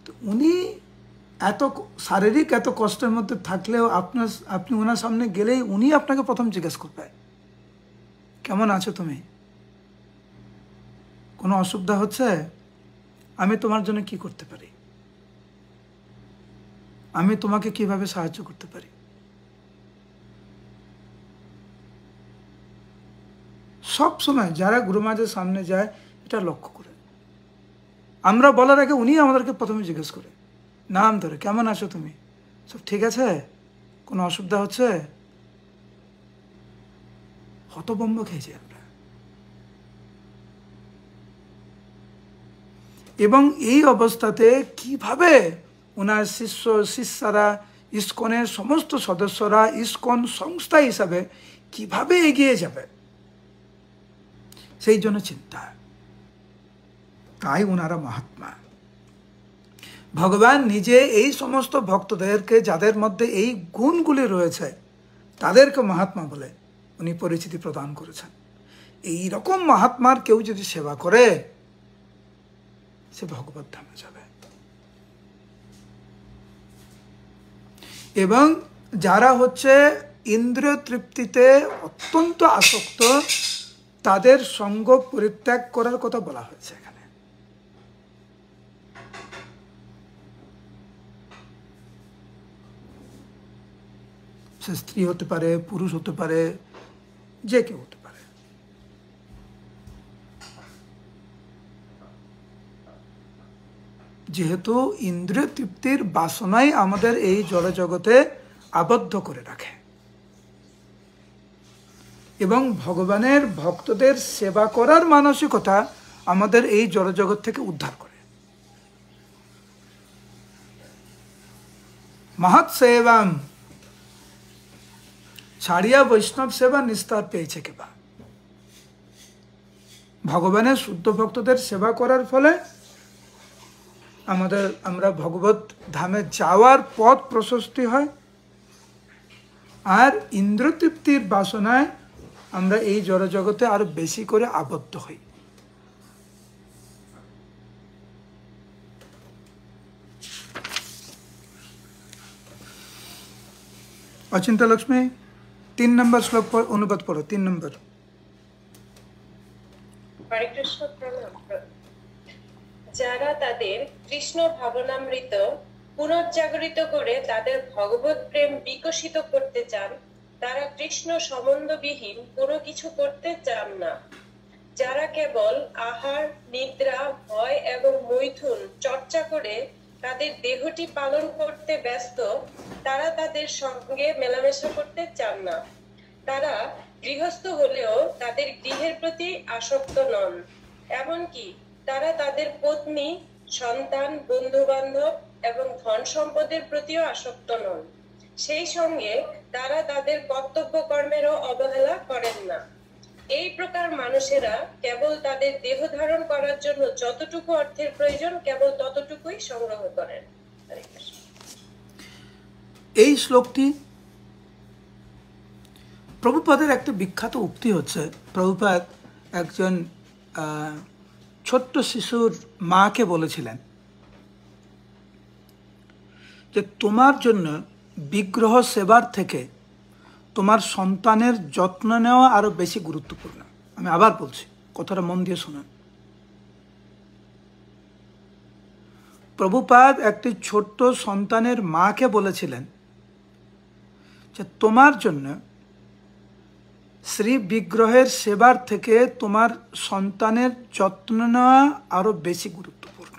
তো উনি এত শারীরিক এত কষ্টের মধ্যে থাকলেও আপনি ওনার সামনে গেলেই উনি আপনাকে প্রথম জিজ্ঞেস করবে, কেমন আছো তুমি? কোনো অসুবিধা হচ্ছে? আমি তোমার জন্য কি করতে পারি? আমি তোমাকে কিভাবে সাহায্য করতে পারি? সব সময় যারা গুরু মহারাজের সামনে যায় এটা লক্ষ্য করে, আমরা বলার আগে উনি আমাদেরকে প্রথমে জিজ্ঞেস করে, নাম ধরে, কেমন আছো তুমি? সব ঠিক আছে? কোনো অসুবিধা হচ্ছে? হতভম্ব খেয়েছি আমরা। এবং এই অবস্থাতে কিভাবে ওনার শিষ্যরা, ইসকনের সমস্ত সদস্যরা ইসকন সংস্থা হিসাবে কিভাবে এগিয়ে যাবে, সেই জন্য চিন্তা। তাই ওনারা মহাত্মা। ভগবান নিজে এই সমস্ত ভক্তদেরকে, যাদের মধ্যে এই গুণগুলি রয়েছে, তাদেরকে মহাত্মা বলে উনি পরিচিতি প্রদান করেছেন। এই রকম মহাত্মার কেউ যদি সেবা করে, সে ভগবত ধামে যাবে। এবং যারা হচ্ছে ইন্দ্রিয় তৃপ্তিতে অত্যন্ত আসক্ত, তাদের সঙ্গ পরিত্যাগ করার কথা বলা হয়েছে এখানে। সে স্ত্রী হতে পারে, পুরুষ হতে পারে, যে কেউ হতে পারে। যেহেতু ইন্দ্রিয় তৃপ্তির বাসনাই আমাদের এই জড়জগতে আবদ্ধ করে রাখে এবং ভগবানের ভক্তদের সেবা করার মানসিকতা আমাদের এই জড়জগৎ থেকে উদ্ধার করে। মহৎ সেবাম ছাড়িয়া বৈষ্ণব সেবা নিস্তার পেয়েছে কেবা। ভগবানের শুদ্ধ ভক্তদের সেবা করার ফলে আমরা ভগবত ধামে যাওয়ার পথ প্রশস্তি হয়। আর ইন্দ্রতৃপ্তির বাসনায় আমরা এই জড়জগতে আরো বেশি করে আবদ্ধ হই। অচিন্তা লক্ষ্মী 3 নম্বর শ্লোক অনুবাদ পড়ো। 3 নম্বর।
হরে কৃষ্ণ প্রণাম। যারা তাদের কৃষ্ণ ভাবনামৃত পুনর্জাগরিত করে তাদের ভগবত প্রেম বিকশিত করতে চান, তারা কৃষ্ণ সম্বন্ধবিহীন কোনো কিছু করতে চান না। যারা কেবল আহার, নিদ্রা, ভয় এবং মৈথুন চর্চা করে তাদের দেহটি পালন করতে ব্যস্ত, তারা তাদের সঙ্গে মেলামেশা করতে চান না। তারা গৃহস্থ হলেও তাদের গৃহের প্রতি আসক্ত নন। এমনকি তারা তাদের পত্নী, সন্তান, বন্ধু বান্ধব এবং ধন সম্পদের প্রতিও আসক্ত নন। সেই সঙ্গে তারা তাদের কর্তব্য কর্মেরও অবহেলা করেন না। এই প্রকার মানুষেরা কেবল তাদের দেহ ধারণ করার জন্য যতটুকু অর্থের প্রয়োজন কেবল ততটুকুই সংগ্রহ করেন।
এই শ্লোকটি প্রভুপাদের একটা বিখ্যাত উক্তি হচ্ছে। প্রভুপাদ একজন ছোট্ট শিশুর মাকে বলেছিলেন যে তোমার জন্য বিগ্রহ সেবার থেকে তোমার সন্তানের যত্ন নেওয়া আরো বেশি গুরুত্বপূর্ণ। আমি আবার বলছি, কথাটা মন দিয়ে শুনুন। প্রভুপাদ একটি ছোট্ট সন্তানের মাকে বলেছিলেন যে তোমার জন্য শ্রী বিগ্রহের সেবার থেকে তোমার সন্তানের যত্ন নেওয়া আরো বেশি গুরুত্বপূর্ণ।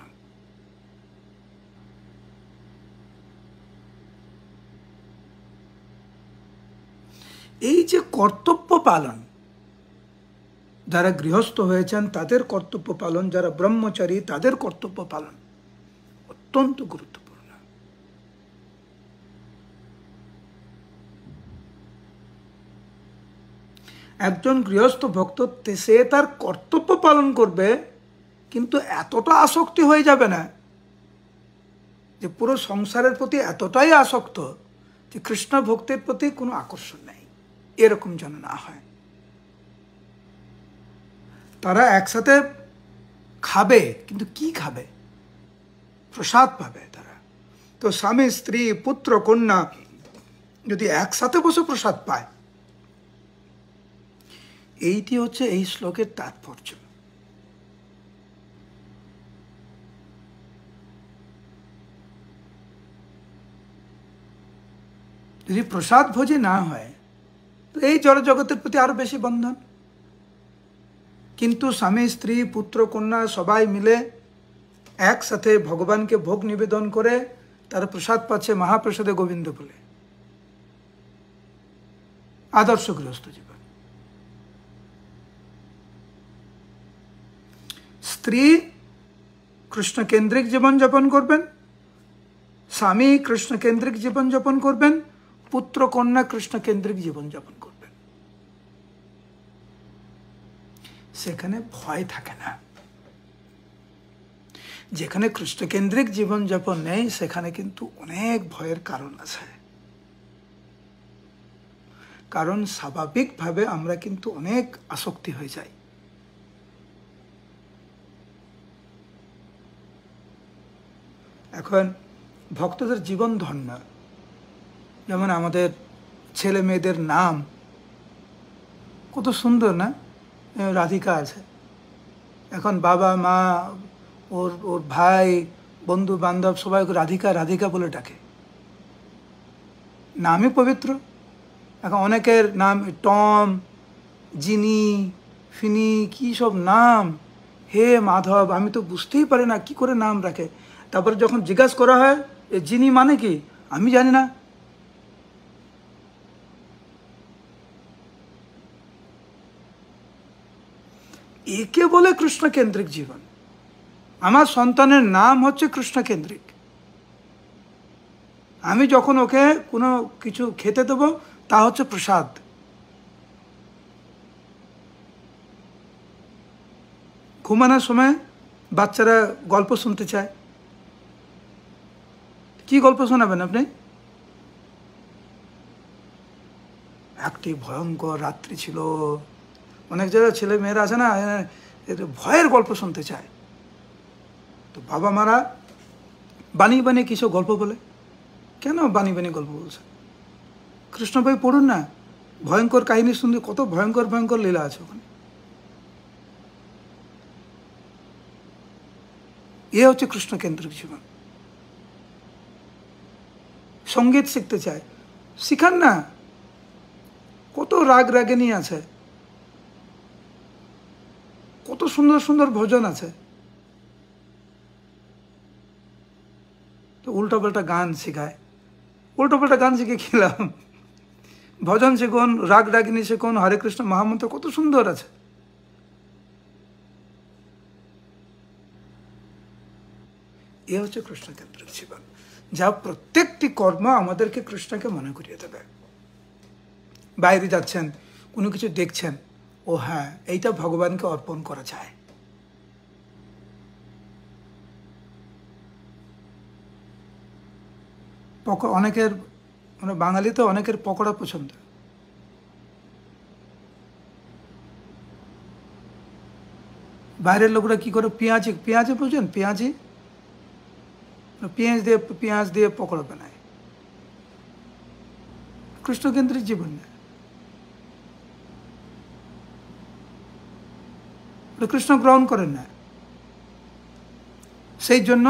এই যে কর্তব্য পালন, যারা গৃহস্থ হয়েছেন তাদের কর্তব্য পালন, যারা ব্রহ্মচারী তাদের কর্তব্য পালন অত্যন্ত গুরুত্বপূর্ণ। একজন গৃহস্থ ভক্ত সে তার কর্তব্য পালন করবে, কিন্তু এতটা আসক্তি হয়ে যাবে না যে পুরো সংসারের প্রতি এতটাই আসক্ত যে কৃষ্ণ ভক্তির প্রতি কোনো আকর্ষণ নেই, এরকম যেন না হয়। তারা একসাথে খাবে, কিন্তু কি খাবে? প্রসাদ পাবে তারা। তো স্বামী স্ত্রী পুত্র কন্যা যদি একসাথে বসে প্রসাদ পায়, এইটি হচ্ছে এই শ্লোকের তাৎপর্য। যদি প্রসাদ ভোজে না হয় তো এই জড় জগতের প্রতি আরো বেশি বন্ধন। কিন্তু স্বামী স্ত্রী পুত্র কন্যা সবাই মিলে একসাথে ভগবানকে ভোগ নিবেদন করে তারা প্রসাদ পাচ্ছে মহাপ্রসাদে গোবিন্দ বলে। আদর্শ গৃহস্থ জীবন। স্ত্রী কৃষ্ণ কেন্দ্রিক জীবনযাপন করবেন, স্বামী কৃষ্ণ কেন্দ্রিক জীবনযাপন করবেন, পুত্র কন্যা কৃষ্ণ কেন্দ্রিক জীবনযাপন করবেন। সেখানে ভয় থাকে না। যেখানে কৃষ্ণ কেন্দ্রিক জীবনযাপন নেই সেখানে কিন্তু অনেক ভয়ের কারণ আছে। কারণ স্বাভাবিকভাবে আমরা কিন্তু অনেক আসক্তি হয়ে যাই। এখন ভক্তদের জীবন ধন্য, যেমন আমাদের ছেলে মেয়েদের নাম কত সুন্দর না? রাধিকা আছে, এখন বাবা মা ওর ওর ভাই বন্ধু বান্ধব সবাই ওকে রাধিকা রাধিকা বলে ডাকে, নামই পবিত্র। এখন অনেকের নাম টম, জিনি, ফিনি, কি সব নাম, হে মাধব, আমি তো বুঝতেই পারি না কি করে নাম রাখে। তারপরে যখন জিজ্ঞাসা করা হয় এ জিনি মানে কি, আমি জানি না। একে বলে কৃষ্ণ কেন্দ্রিক জীবন। আমার সন্তানের নাম হচ্ছে কৃষ্ণ কেন্দ্রিক। আমি যখন ওকে কোনো কিছু খেতে দেবো তা হচ্ছে প্রসাদ। ঘুমানোর সময় বাচ্চারা গল্প শুনতে চায়, কি গল্প শোনাবেন আপনি? একটি ভয়ঙ্কর রাত্রি ছিল। অনেক জায়গায় ছেলে মেয়েরা আছে না, ভয়ের গল্প শুনতে চায়। তো বাবা মারা বানিয়ে বানিয়ে কিছু গল্প বলে। কেন বানিয়ে বানিয়ে গল্প বলছে? কৃষ্ণ বই পড়ুন না, ভয়ঙ্কর কাহিনী শুনতে, কত ভয়ঙ্কর ভয়ঙ্কর লীলা আছে ওখানে। এ হচ্ছে কৃষ্ণ কেন্দ্রিক জীবন। সঙ্গীত শিখতে চায়, শিখান না। কত রাগ রাগিনী আছে, কত সুন্দর সুন্দর ভজন আছে। তো উল্টো পাল্টা গান শেখায়, উল্টো পাল্টা গান শিখে খেলাম। ভজন শিখুন, রাগ রাগিনী শিখুন, হরে কৃষ্ণ মহামন্ত্র কত সুন্দর আছে। এ হচ্ছে কৃষ্ণ কেন্দ্রিক জীবন, যা প্রত্যেকটি কর্ম আমাদেরকে কৃষ্ণকে মনে করিয়ে দেবে। বাইরে যাচ্ছেন, কোনো কিছু দেখছেন, ও হ্যাঁ এইটা ভগবানকে অর্পণ করা যায়। অনেকের মানে বাঙালিতে অনেকের পকোড়া পছন্দ। বাইরের লোকরা কি করে, পেঁয়াজি পেঁয়াজি বুঝেন, পেঁয়াজি পেঁয়াজ দিয়ে পকোড়া বানায়। কৃষ্ণকেন্দ্রিক জীবন না, কৃষ্ণ গ্রহণ করেন না। সেই জন্য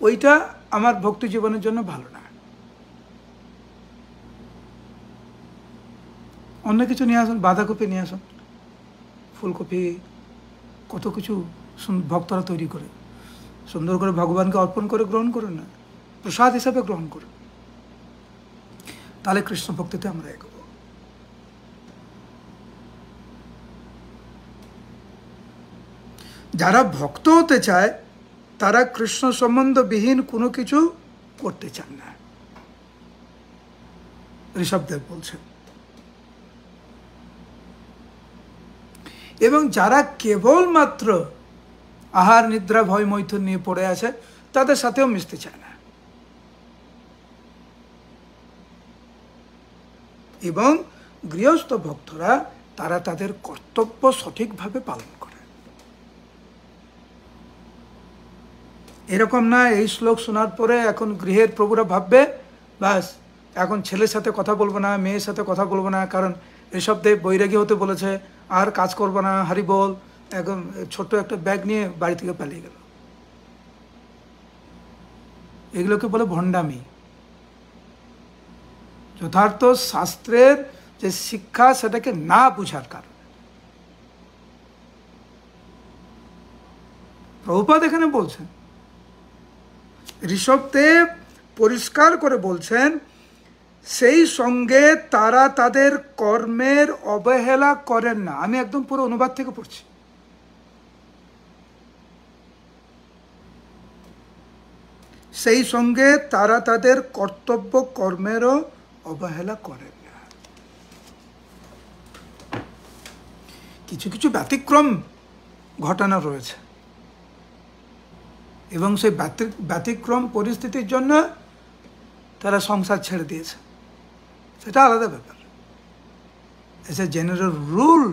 ওইটা আমার ভক্তি জীবনের জন্য ভালো না। অন্য কিছু নিয়ে আসুন, বাঁধাকপি নিয়ে আসুন, ফুলকপি, কত কিছু ভক্তরা তৈরি করে সুন্দর করে ভগবানকে অর্পণ করে গ্রহণ করুন না, প্রসাদ হিসাবে গ্রহণ করুন, তাহলে কৃষ্ণ ভক্তিতে আমরা এগোবো। যারা ভক্ত হতে চায় তারা কৃষ্ণ সম্বন্ধবিহীন কোনো কিছু করতে চান না, ঋষভদেব বলছেন। এবং যারা কেবলমাত্র আহার নিদ্রা ভয় মৈথুন নিয়ে পড়ে আছে তাদের সাথেও মিশতে চায় না। এবং গৃহস্থ ভক্তরা তারা তাদের কর্তব্য সঠিকভাবে পালন করে। এরকম না এই শ্লোক শোনার পরে এখন গৃহের প্রভুরা ভাববে বাস এখন ছেলের সাথে কথা বলবো না, মেয়ের সাথে কথা বলবো না, কারণ ঋষভদেব বৈরাগী হতে বলেছে, আর কাজ করবো না, হারি বল, এখন ছোট্ট একটা ব্যাগ নিয়ে বাড়ি থেকে পালিয়ে গেল। এগুলোকে বলে ভণ্ডামি। যথার্থ শাস্ত্রের যে শিক্ষা সেটাকে না বুঝার কারণে। প্রভুপাদ এখানে বলছেন, ঋষভদেব পরিষ্কার করে বলছেন, সেই সঙ্গে তারা তাদের কর্মের অবহেলা করেন না। আমি একদম পুরো অনুবাদ থেকে পড়ছি। সেই সঙ্গে তারা তাদের কর্তব্য কর্মেরও অবহেলা করেন না। কিছু কিছু ব্যতিক্রম ঘটনা রয়েছে এবং সেই ব্যতিক্রম পরিস্থিতির জন্য তারা সংসার ছেড়ে দিয়েছে, সেটা আলাদা ব্যাপার। এস এ জেনারেল রুল,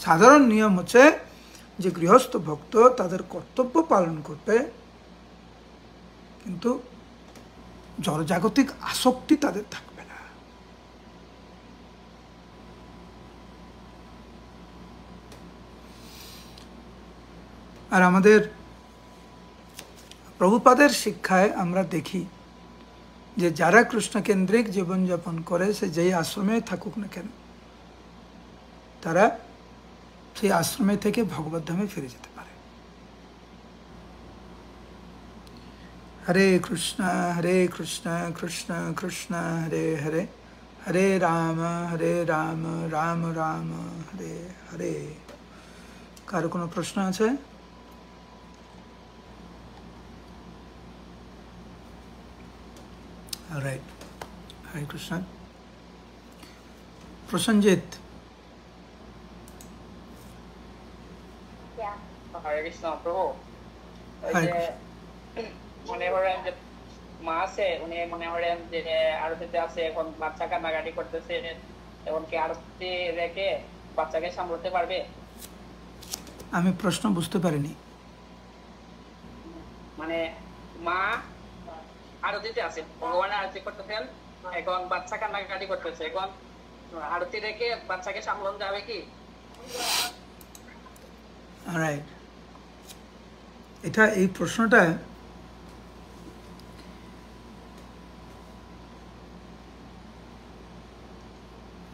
সাধারণ নিয়ম হচ্ছে যে গৃহস্থ ভক্ত তাদের কর্তব্য পালন করবে, কিন্তু জড়জাগতিক আসক্তি তাদের থাকবে না। আর আমাদের প্রভুপাদের শিক্ষায় আমরা দেখি যে যারা কৃষ্ণকেন্দ্রিক জীবনযাপন করে, সে যেই আশ্রমে থাকুক না কেন, তারা সেই আশ্রমে থেকে ভগবত ধামে ফিরে যেতে পারে। হরে কৃষ্ণ কৃষ্ণ কৃষ্ণ হরে হরে, হরে রাম রাম রাম হরে হরে। কারো কোনো প্রশ্ন আছে? Alright. Hare Krishna. Prasanjit.
হরে কৃষ্ণ প্রভু। ওই
হরে
যে মনে করেন যে মা আছে, উনি মনে করেন যে আরতিতে আছে, এখন বাচ্চা কান্নাকাটি করতেছে, এখন কি আরতি রেখে বাচ্চাকে সামলাতে পারবে?
আমি প্রশ্ন বুঝতে পারিনি।
মানে মা আরতিতে আছে, ভগবানের আরতি করতেছেন, এখন বাচ্চা কান্নাকাটি করতেছে, এখন আরতি রেখে বাচ্চাকে সামলানো যাবে কি?
Alright. এই প্রশ্নটা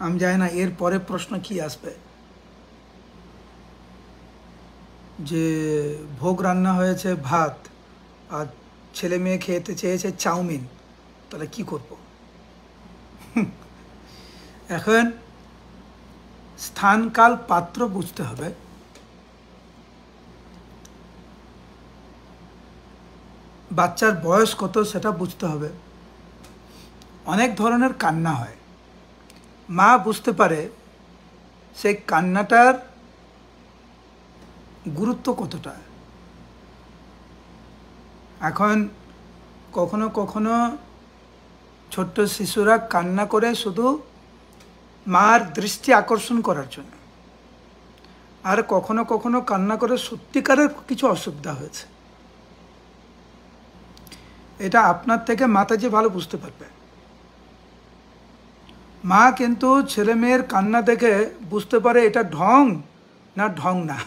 আমি জানি না এর পরে প্রশ্ন কি আসবে, যে ভোগ রান্না হয়েছে ভাত আর ছেলে মেয়ে খেতে চেয়েছে চাউমিন, তাহলে কি করব? এখন স্থান কাল পাত্র বুঝতে হবে। বাচ্চার বয়স কত সেটা বুঝতে হবে। অনেক ধরনের কান্না হয়, মা বুঝতে পারে সেই কান্নাটার গুরুত্ব কতটা। এখন কখনো কখনো ছোট্ট শিশুরা কান্না করে শুধু মার দৃষ্টি আকর্ষণ করার জন্য, আর কখনো কখনো কান্না করে সত্যিকারের কিছু অসুবিধা হয়েছে। এটা আপনার থেকে মাতাজি ভালো বুঝতে পারবে। মা কিন্তু ছেলে মেয়ের কান্না দেখে বুঝতে পারে এটা ঢং না ঢং না।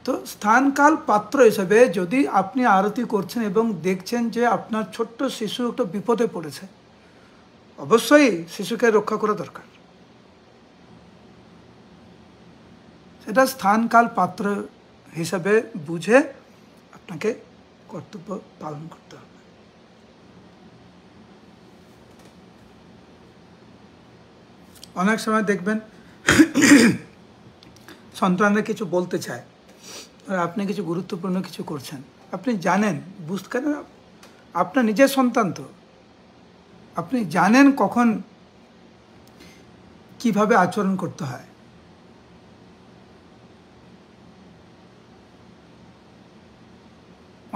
তো স্থানকাল পাত্র হিসেবে যদি আপনি আরতি করছেন এবং দেখছেন যে আপনার ছোট্ট শিশু একটা বিপদে পড়েছে, অবশ্যই শিশুকে রক্ষা করা দরকার। সেটা স্থানকাল পাত্র হিসাবে বুঝে আপনাকে কর্তব্য পালন করতে হবে। অনেক সময় দেখবেন সন্তানরা কিছু বলতে চায়, আর আপনি কিছু গুরুত্বপূর্ণ কিছু করছেন, আপনি জানেন, বুঝতে কেন, আপনার নিজের সন্তান তো, আপনি জানেন কখন কিভাবে আচরণ করতে হয়।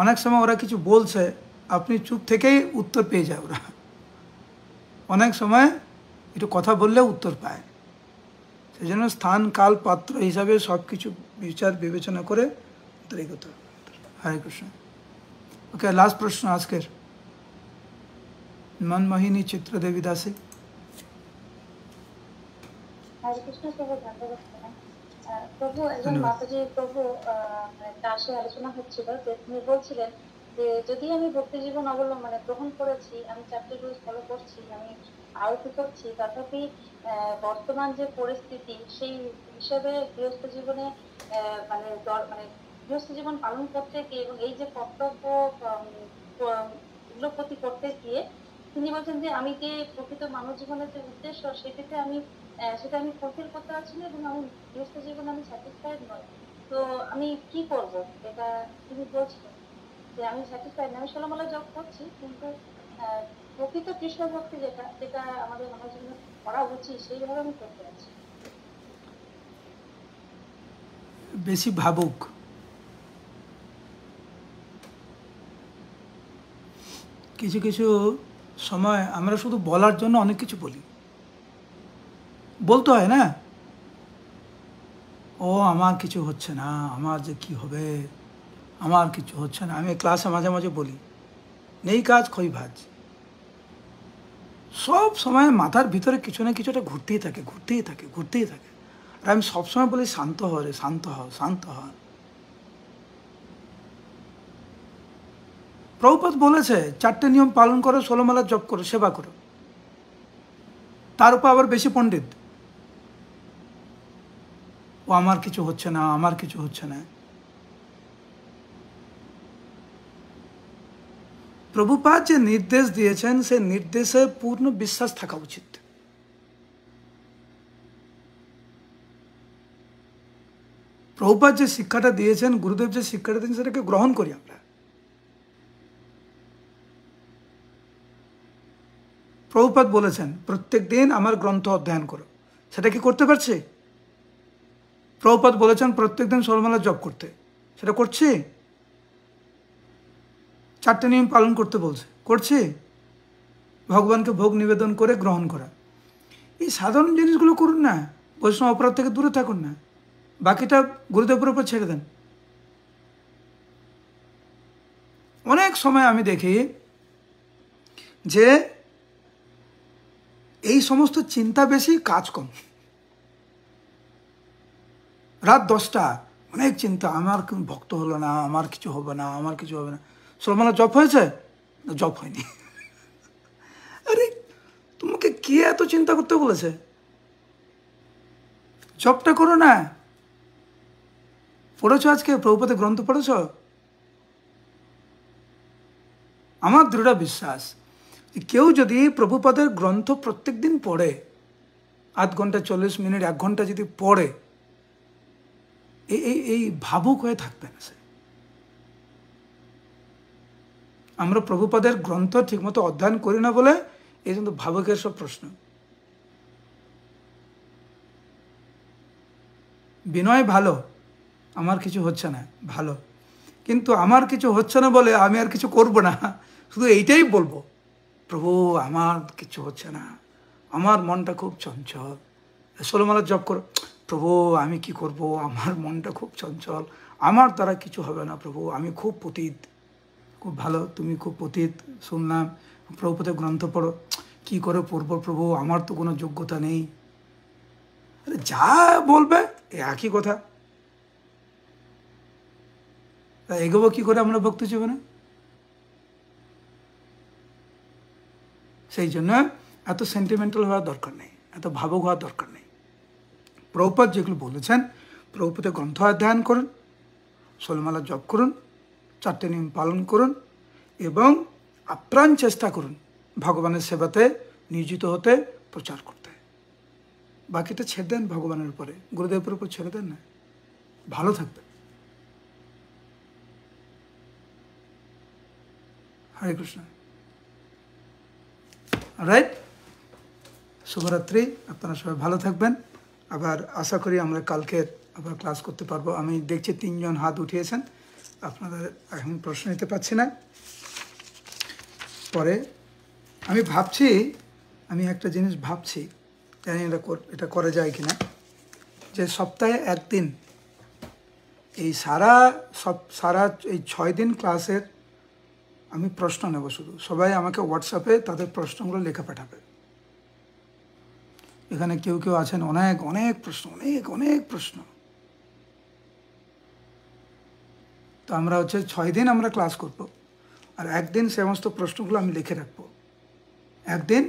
অনেক সময় ওরা কিছু বলছে, আপনি চুপ থেকেই উত্তর পেয়ে যায় ওরা। অনেক সময় একটু কথা বললেও উত্তর পায়। সেই জন্য স্থান কাল পাত্র হিসাবে সব কিছু বিচার বিবেচনা করে উত্তর এগোতে হবে। হরে কৃষ্ণ। ওকে, লাস্ট প্রশ্ন আজকের, মনমোহিনী চিত্রদেবী দাসী।
হরে কৃষ্ণ প্রভু, ধন্যবাদ। প্রভু, একজন মাতাজি প্রভু তার সাথে আলোচনা হচ্ছিল যে তিনি বলছিলেন যে যদি আমি ভক্তি জীবন অবলম্বনে গ্রহণ করেছি, আমি 4টে রুলস ফলো করছি, আমি আরতি করছি, তথাপি বর্তমান যে পরিস্থিতি সেই হিসেবে গৃহস্থ জীবনে মানে গৃহস্থ জীবন পালন করতে গিয়ে এবং এই যে কর্তব্য এগুলো প্রতি করতে গিয়ে তিনি বলছেন যে আমি যে প্রকৃত মানব জীবনের যে উদ্দেশ্য সেটা আমি ফুলফিল করতে পারছি না এবং আমি গৃহস্থ জীবনে আমি স্যাটিসফাইড নই। তো আমি কি করব? এটা তিনি বলছিলেন যে আমি স্যাটিসফাইড না, আমি ষোলমালা জব করছি, কিন্তু প্রকৃত কৃষ্ণ ভক্তি যেটা আমাদের মানব জীবনে করা উচিত সেইভাবে আমি করতে পারছি।
বেশি ভাবুক, কিছু কিছু সময় আমরা শুধু বলার জন্য অনেক কিছু বলি, বলতে হয় না, ও আমার কিছু হচ্ছে না, আমার যে কি হবে, আমার কিছু হচ্ছে না। আমি ক্লাসে মাঝে মাঝে বলি, নেই কাজ খই ভাজ। সব সময় মাথার ভিতরে কিছু না কিছু একটা ঘুরতেই থাকে, ঘুরতেই থাকে, ঘুরতেই থাকে। আর আমি সবসময় বলি শান্ত হ রে, শান্ত হ, শান্ত হ। প্রভুপাদ বলেছে 4টে নিয়ম পালন করো, 16 মালা জপ করো, সেবা করো। তার উপর আবার বেশি পণ্ডিত, ও আমার কিছু হচ্ছে না, আমার কিছু হচ্ছে না। প্রভুপাদ যে নির্দেশ দিয়েছেন সে নির্দেশে পূর্ণ বিশ্বাস থাকা উচিত। প্রভুপাদ যে শিক্ষাটা দিয়েছেন, গুরুদেব যে শিক্ষাটা দিয়েছেন, সেটাকে গ্রহণ করি আমরা। প্রভুপাদ বলেছেন প্রত্যেক দিন আমার গ্রন্থ অধ্যয়ন করো, সেটা কি করতে পারছি? প্রভুপাদ বলেছেন প্রত্যেক দিন 16 মালা জপ করতে, সেটা করছি? 4টে নিয়ম পালন করতে বলছে, করছি? ভগবানকে ভোগ নিবেদন করে গ্রহণ করা, এই সাধারণ জিনিসগুলো করুন না। বৈষ্ণব অপরাধ থেকে দূরে থাকুন না, বাকিটা গুরুদেবের উপর ছেড়ে দেন। অনেক সময় আমি দেখি যে এই সমস্ত চিন্তা বেশি, কাজ কম। রাত 10টা অনেক চিন্তা, আমার ভক্ত হলো না, আমার কিছু হবে না, আমার কিছু হবে না। 16 মালা জপ হয়েছে? জপ হয়নি। আরে তোমাকে কে এত চিন্তা করতে বলেছে? জপটা করো না। পড়েছো আজকে প্রভুপাদের গ্রন্থ পড়েছ? আমার দৃঢ় বিশ্বাস কেউ যদি প্রভুপাদের গ্রন্থ প্রত্যেক দিন পড়ে, আধ ঘন্টা 40 মিনিট 1 ঘন্টা যদি পড়ে, এই ভাবুক হয়ে থাকবে না সে। আমরা প্রভুপাদের গ্রন্থ ঠিকমতো অধ্যয়ন করি না বলে এই কিন্তু ভাবুকের সব প্রশ্ন। বিনয় ভালো, আমার কিছু হচ্ছে না, ভালো, কিন্তু আমার কিছু হচ্ছে না বলে আমি আর কিছু করব না, শুধু এইটাই বলবো, প্রভু আমার কিছু হচ্ছে না, আমার মনটা খুব চঞ্চল। 16 মালা জপ করো, প্রভু আমি কি করব, আমার মনটা খুব চঞ্চল, আমার দ্বারা কিছু হবে না প্রভু, আমি খুব পতিত। খুব ভালো, তুমি খুব পতিত শুনলাম, প্রভুপাদের গ্রন্থ পড়ো। কি করে পড়বো প্রভু, আমার তো কোনো যোগ্যতা নেই। আরে যা বলবে একই কথা। তা এগোবো কি করে আমরা ভক্তি জীবনে? সেই জন্য এত সেন্টিমেন্টাল হওয়ার দরকার নেই, এত ভাবুক হওয়ার দরকার নেই। প্রভুপাদ যেগুলো বলেছেন, প্রভুপাদের গ্রন্থ অধ্যয়ন করুন, ষোলমালা জপ করুন, 4টে নিয়ম পালন করুন এবং আপ্রাণ চেষ্টা করুন ভগবানের সেবাতে নিয়োজিত হতে, প্রচার করতে। বাকিটা ছেড়ে দেন ভগবানের উপরে, গুরুদেবের উপর ছেড়ে দেন না, ভালো থাকবে। হরে কৃষ্ণ। রাইট, শুভরাত্রি, আপনারা সবাই ভালো থাকবেন। আবার আশা করি আমরা কালকে আবার ক্লাস করতে পারবো। আমি দেখছি 3 জন হাত উঠিয়েছেন, আপনাদের এখন প্রশ্ন নিতে পারছি না। পরে আমি ভাবছি, আমি একটা জিনিস ভাবছি, জানি এটা করা যায় কিনা, যে সপ্তাহে একদিন এই সারা এই 6 দিন ক্লাসের আমি প্রশ্ন নেব। শুধু সবাই আমাকে হোয়াটসঅ্যাপে তাদের প্রশ্নগুলো লেখা পাঠাবে। এখানে কেউ কেউ আছেন অনেক অনেক প্রশ্ন, অনেক অনেক প্রশ্ন। তো আমরা 6 দিন আমরা ক্লাস করব, আর একদিন সমস্ত প্রশ্নগুলো আমি লিখে রাখবো। একদিন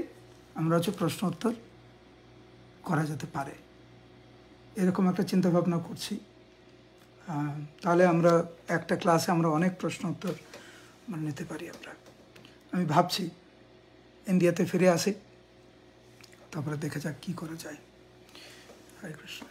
আমরা প্রশ্ন উত্তর করা যেতে পারে, এরকম একটা চিন্তা ভাবনা করছি। তাহলে আমরা একটা ক্লাসে আমরা অনেক প্রশ্ন উত্তর নিতে পারি। আমি ভাবছি ইন্ডিয়াতে ফিরে আসি, তারপরে দেখা যাক কি করা যায়। হরে কৃষ্ণ।